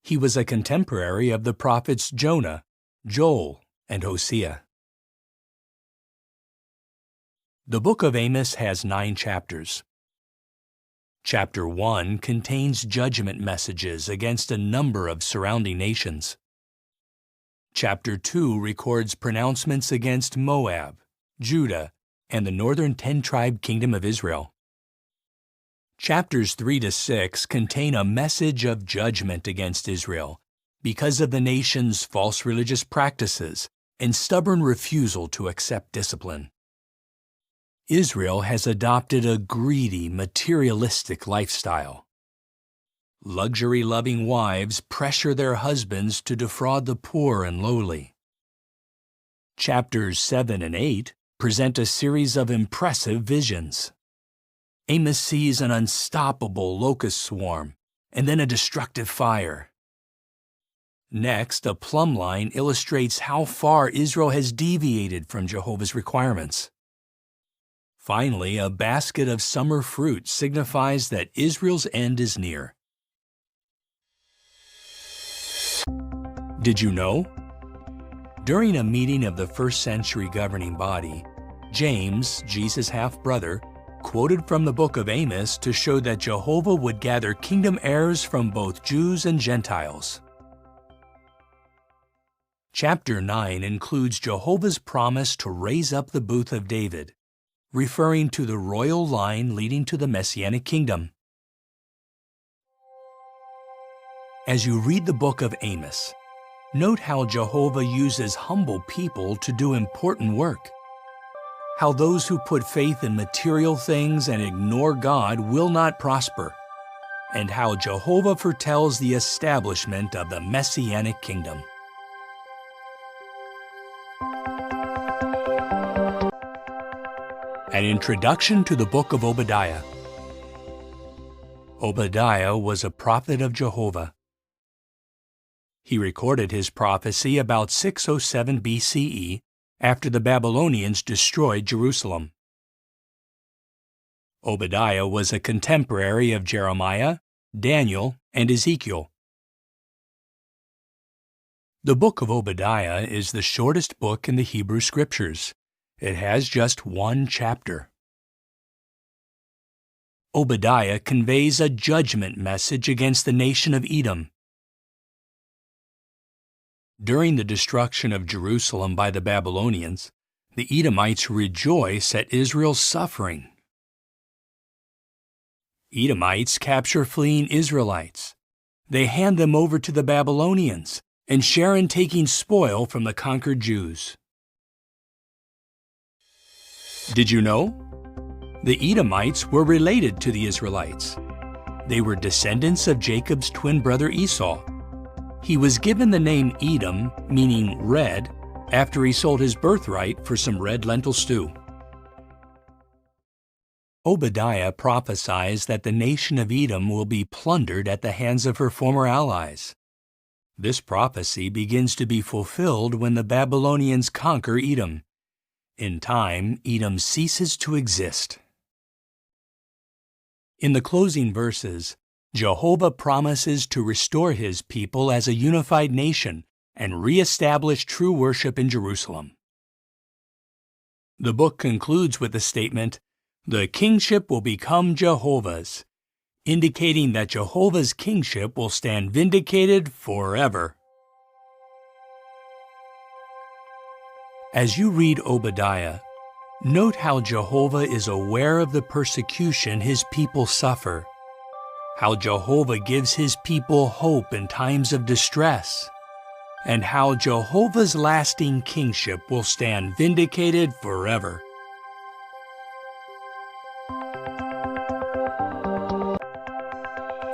He was a contemporary of the prophets Jonah, Joel, and Hosea. The book of Amos has 9 chapters. Chapter 1 contains judgment messages against a number of surrounding nations. Chapter 2 records pronouncements against Moab, Judah, and the northern 10-tribe kingdom of Israel. Chapters 3 to 6 contain a message of judgment against Israel because of the nation's false religious practices and stubborn refusal to accept discipline. Israel has adopted a greedy, materialistic lifestyle. Luxury-loving wives pressure their husbands to defraud the poor and lowly. Chapters 7 and 8 present a series of impressive visions. Amos sees an unstoppable locust swarm, and then a destructive fire. Next, a plumb line illustrates how far Israel has deviated from Jehovah's requirements. Finally, a basket of summer fruit signifies that Israel's end is near. Did you know? During a meeting of the first century governing body, James, Jesus' half-brother, quoted from the book of Amos to show that Jehovah would gather kingdom heirs from both Jews and Gentiles. Chapter 9 includes Jehovah's promise to raise up the booth of David, referring to the royal line leading to the Messianic kingdom. As you read the book of Amos, note how Jehovah uses humble people to do important work. How those who put faith in material things and ignore God will not prosper, and how Jehovah foretells the establishment of the Messianic kingdom. An introduction to the book of Obadiah. Obadiah was a prophet of Jehovah. He recorded his prophecy about 607 BCE after the Babylonians destroyed Jerusalem. Obadiah was a contemporary of Jeremiah, Daniel, and Ezekiel. The book of Obadiah is the shortest book in the Hebrew Scriptures. It has just one chapter. Obadiah conveys a judgment message against the nation of Edom. During the destruction of Jerusalem by the Babylonians, the Edomites rejoice at Israel's suffering. Edomites capture fleeing Israelites. They hand them over to the Babylonians and share in taking spoil from the conquered Jews. Did you know? The Edomites were related to the Israelites. They were descendants of Jacob's twin brother Esau. He was given the name Edom, meaning red, after he sold his birthright for some red lentil stew. Obadiah prophesies that the nation of Edom will be plundered at the hands of her former allies. This prophecy begins to be fulfilled when the Babylonians conquer Edom. In time, Edom ceases to exist. In the closing verses, Jehovah promises to restore his people as a unified nation and re-establish true worship in Jerusalem. The book concludes with the statement, "The kingship will become Jehovah's," indicating that Jehovah's kingship will stand vindicated forever. As you read Obadiah, note how Jehovah is aware of the persecution his people suffer, how Jehovah gives his people hope in times of distress, and how Jehovah's lasting kingship will stand vindicated forever.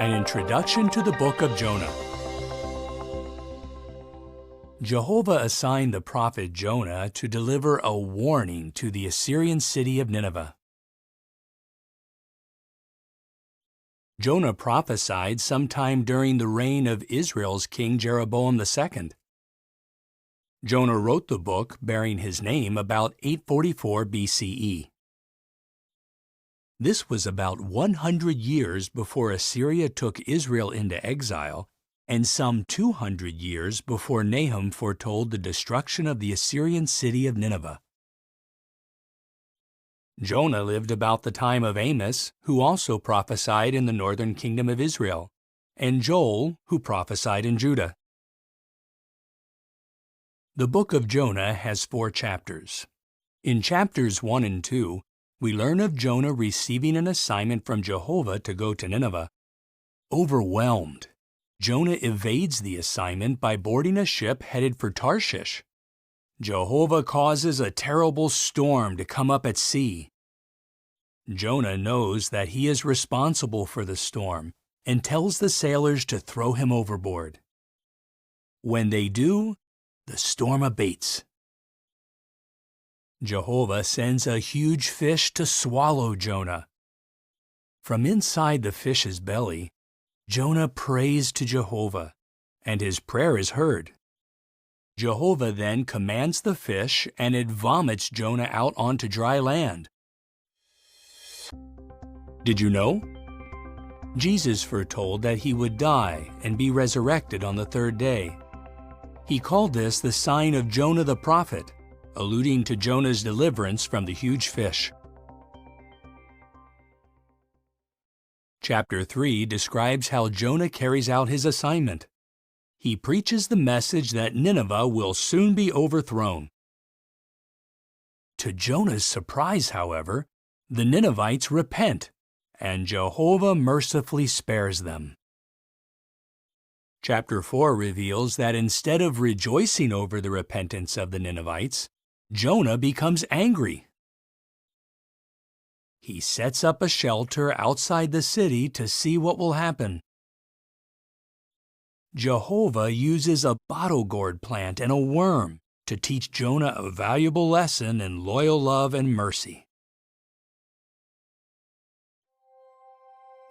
An introduction to the book of Jonah. Jehovah assigned the prophet Jonah to deliver a warning to the Assyrian city of Nineveh. Jonah prophesied sometime during the reign of Israel's king Jeroboam II. Jonah wrote the book bearing his name about 844 BCE. This was about 100 years before Assyria took Israel into exile, and some 200 years before Nahum foretold the destruction of the Assyrian city of Nineveh. Jonah lived about the time of Amos, who also prophesied in the northern kingdom of Israel, and Joel, who prophesied in Judah. The book of Jonah has 4 chapters. In chapters 1 and 2, we learn of Jonah receiving an assignment from Jehovah to go to Nineveh. Overwhelmed, Jonah evades the assignment by boarding a ship headed for Tarshish. Jehovah causes a terrible storm to come up at sea. Jonah knows that he is responsible for the storm and tells the sailors to throw him overboard. When they do, the storm abates. Jehovah sends a huge fish to swallow Jonah. From inside the fish's belly, Jonah prays to Jehovah, and his prayer is heard. Jehovah then commands the fish, and it vomits Jonah out onto dry land. Did you know? Jesus foretold that he would die and be resurrected on the 3rd day. He called this the sign of Jonah the prophet, alluding to Jonah's deliverance from the huge fish. Chapter 3 describes how Jonah carries out his assignment. He preaches the message that Nineveh will soon be overthrown. To Jonah's surprise, however, the Ninevites repent, and Jehovah mercifully spares them. Chapter 4 reveals that instead of rejoicing over the repentance of the Ninevites, Jonah becomes angry. He sets up a shelter outside the city to see what will happen. Jehovah uses a bottle gourd plant and a worm to teach Jonah a valuable lesson in loyal love and mercy.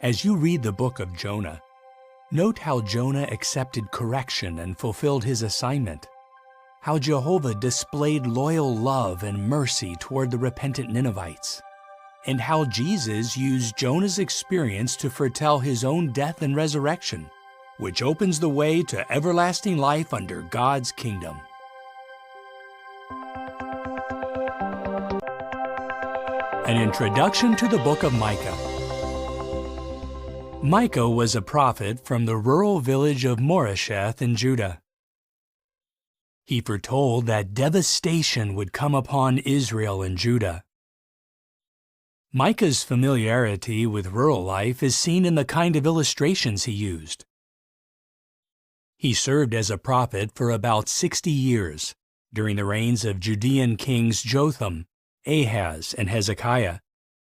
As you read the book of Jonah, note how Jonah accepted correction and fulfilled his assignment, how Jehovah displayed loyal love and mercy toward the repentant Ninevites, and how Jesus used Jonah's experience to foretell his own death and resurrection, which opens the way to everlasting life under God's kingdom. An introduction to the book of Micah. Micah was a prophet from the rural village of Moresheth in Judah. He foretold that devastation would come upon Israel and Judah. Micah's familiarity with rural life is seen in the kind of illustrations he used. He served as a prophet for about 60 years during the reigns of Judean kings Jotham, Ahaz, and Hezekiah,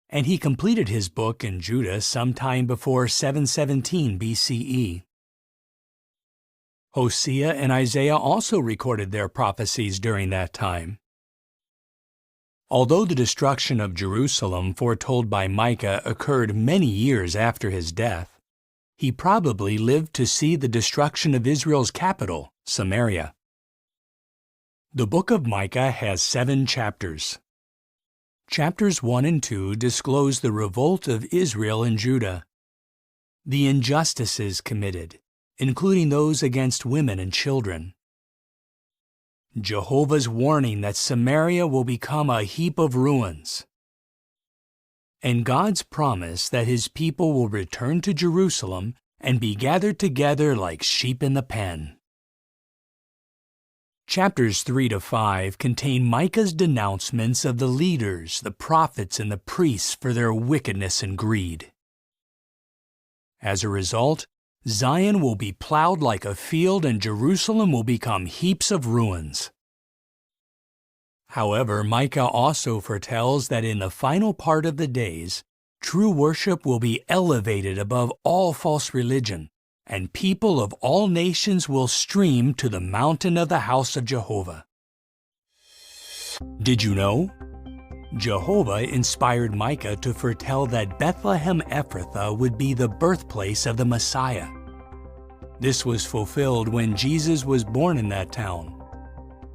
and he completed his book in Judah sometime before 717 BCE. Hosea and Isaiah also recorded their prophecies during that time. Although the destruction of Jerusalem foretold by Micah occurred many years after his death, he probably lived to see the destruction of Israel's capital, Samaria. The book of Micah has 7 chapters. Chapters 1 and 2 disclose the revolt of Israel and Judah, the injustices committed, including those against women and children, Jehovah's warning that Samaria will become a heap of ruins, and God's promise that his people will return to Jerusalem and be gathered together like sheep in the pen. Chapters 3 to 5 contain Micah's denouncements of the leaders, the prophets, and the priests for their wickedness and greed. As a result, Zion will be plowed like a field and Jerusalem will become heaps of ruins. However, Micah also foretells that in the final part of the days, true worship will be elevated above all false religion, and people of all nations will stream to the mountain of the house of Jehovah. Did you know? Jehovah inspired Micah to foretell that Bethlehem Ephrathah would be the birthplace of the Messiah. This was fulfilled when Jesus was born in that town.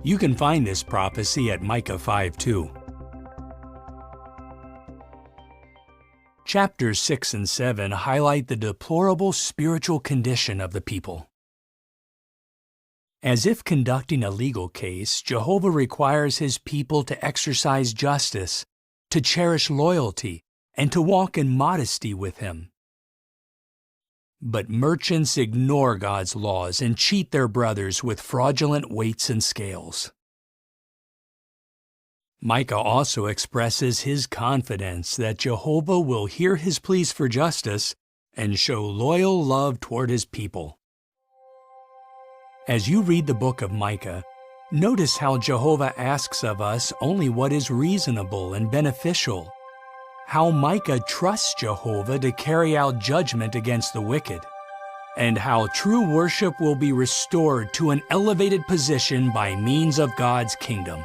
You can find this prophecy at Micah 5:2. Chapters 6 and 7 highlight the deplorable spiritual condition of the people. As if conducting a legal case, Jehovah requires his people to exercise justice, to cherish loyalty, and to walk in modesty with him. But merchants ignore God's laws and cheat their brothers with fraudulent weights and scales. Micah also expresses his confidence that Jehovah will hear his pleas for justice and show loyal love toward his people. As you read the book of Micah, notice how Jehovah asks of us only what is reasonable and beneficial, how Micah trusts Jehovah to carry out judgment against the wicked, and how true worship will be restored to an elevated position by means of God's kingdom.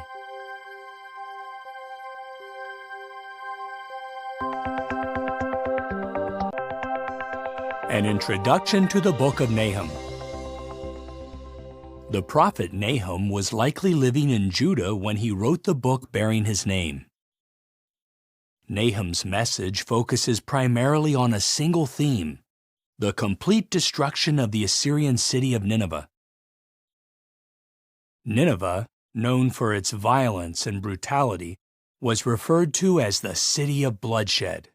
An introduction to the book of Nahum. The prophet Nahum was likely living in Judah when he wrote the book bearing his name. Nahum's message focuses primarily on a single theme: the complete destruction of the Assyrian city of Nineveh. Nineveh, known for its violence and brutality, was referred to as the city of bloodshed.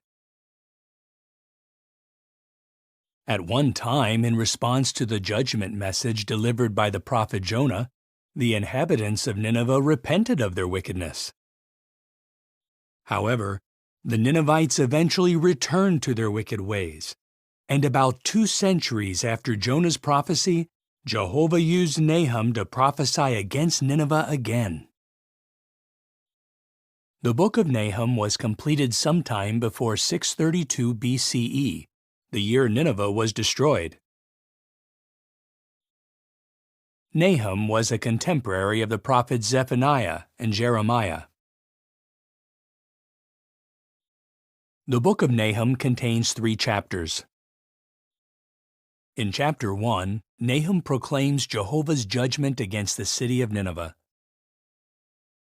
At one time, in response to the judgment message delivered by the prophet Jonah, the inhabitants of Nineveh repented of their wickedness. However, the Ninevites eventually returned to their wicked ways, and about 2 centuries after Jonah's prophecy, Jehovah used Nahum to prophesy against Nineveh again. The book of Nahum was completed sometime before 632 BCE, the year Nineveh was destroyed. Nahum was a contemporary of the prophets Zephaniah and Jeremiah. The book of Nahum contains 3 chapters. In chapter 1, Nahum proclaims Jehovah's judgment against the city of Nineveh.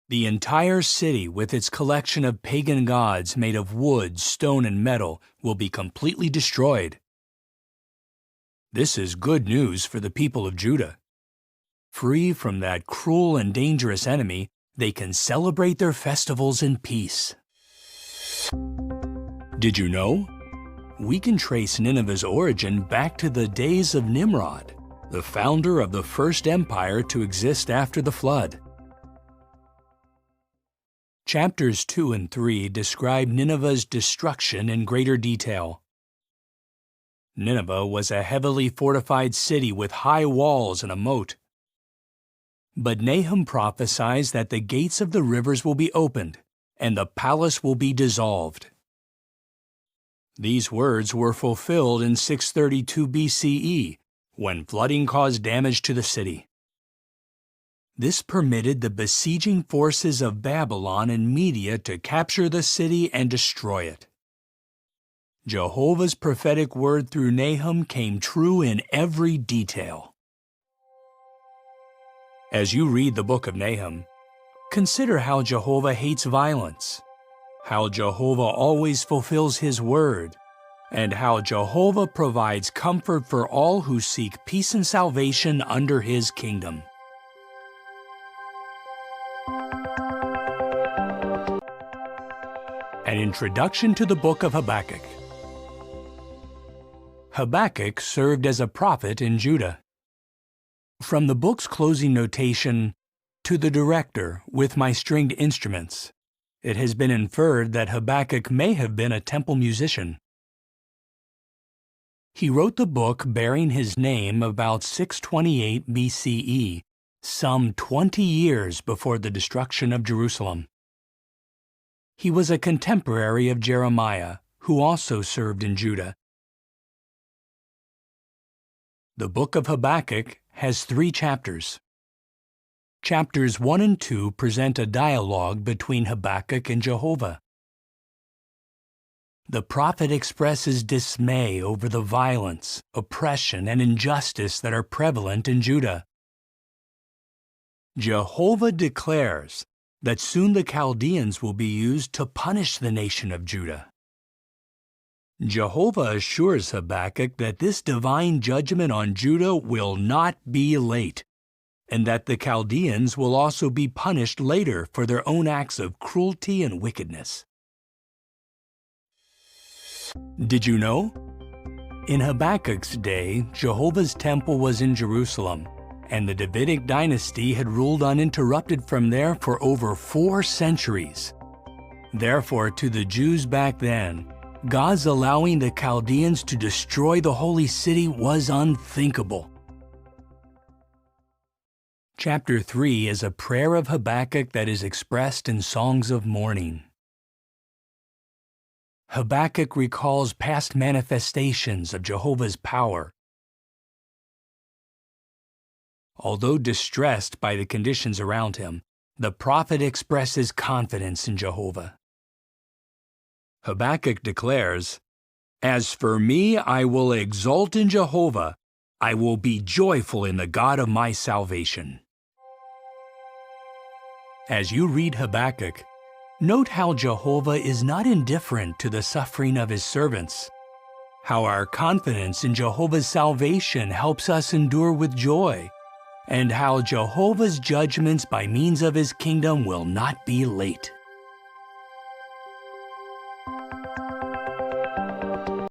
The entire city, with its collection of pagan gods made of wood, stone, and metal, will be completely destroyed. This is good news for the people of Judah. Free from that cruel and dangerous enemy, they can celebrate their festivals in peace. Did you know? We can trace Nineveh's origin back to the days of Nimrod, the founder of the first empire to exist after the flood. Chapters 2 and 3 describe Nineveh's destruction in greater detail. Nineveh was a heavily fortified city with high walls and a moat. But Nahum prophesies that the gates of the rivers will be opened, and the palace will be dissolved. These words were fulfilled in 632 BCE, when flooding caused damage to the city. This permitted the besieging forces of Babylon and Media to capture the city and destroy it. Jehovah's prophetic word through Nahum came true in every detail. As you read the book of Nahum, consider how Jehovah hates violence, how Jehovah always fulfills His word, and how Jehovah provides comfort for all who seek peace and salvation under His kingdom. An introduction to the book of Habakkuk. Habakkuk served as a prophet in Judah. From the book's closing notation, "To the director with my stringed instruments," it has been inferred that Habakkuk may have been a temple musician. He wrote the book bearing his name about 628 BCE, some 20 years before the destruction of Jerusalem. He was a contemporary of Jeremiah, who also served in Judah. The book of Habakkuk has 3 chapters. Chapters 1 and 2 present a dialogue between Habakkuk and Jehovah. The prophet expresses dismay over the violence, oppression, and injustice that are prevalent in Judah. Jehovah declares that soon the Chaldeans will be used to punish the nation of Judah. Jehovah assures Habakkuk that this divine judgment on Judah will not be late, and that the Chaldeans will also be punished later for their own acts of cruelty and wickedness. Did you know? In Habakkuk's day, Jehovah's temple was in Jerusalem, and the Davidic dynasty had ruled uninterrupted from there for over 4 centuries. Therefore, to the Jews back then, God's allowing the Chaldeans to destroy the holy city was unthinkable. Chapter 3 is a prayer of Habakkuk that is expressed in songs of mourning. Habakkuk recalls past manifestations of Jehovah's power. Although distressed by the conditions around him, the prophet expresses confidence in Jehovah. Habakkuk declares, "As for me, I will exult in Jehovah. I will be joyful in the God of my salvation." As you read Habakkuk, note how Jehovah is not indifferent to the suffering of His servants, how our confidence in Jehovah's salvation helps us endure with joy, and how Jehovah's judgments by means of His kingdom will not be late.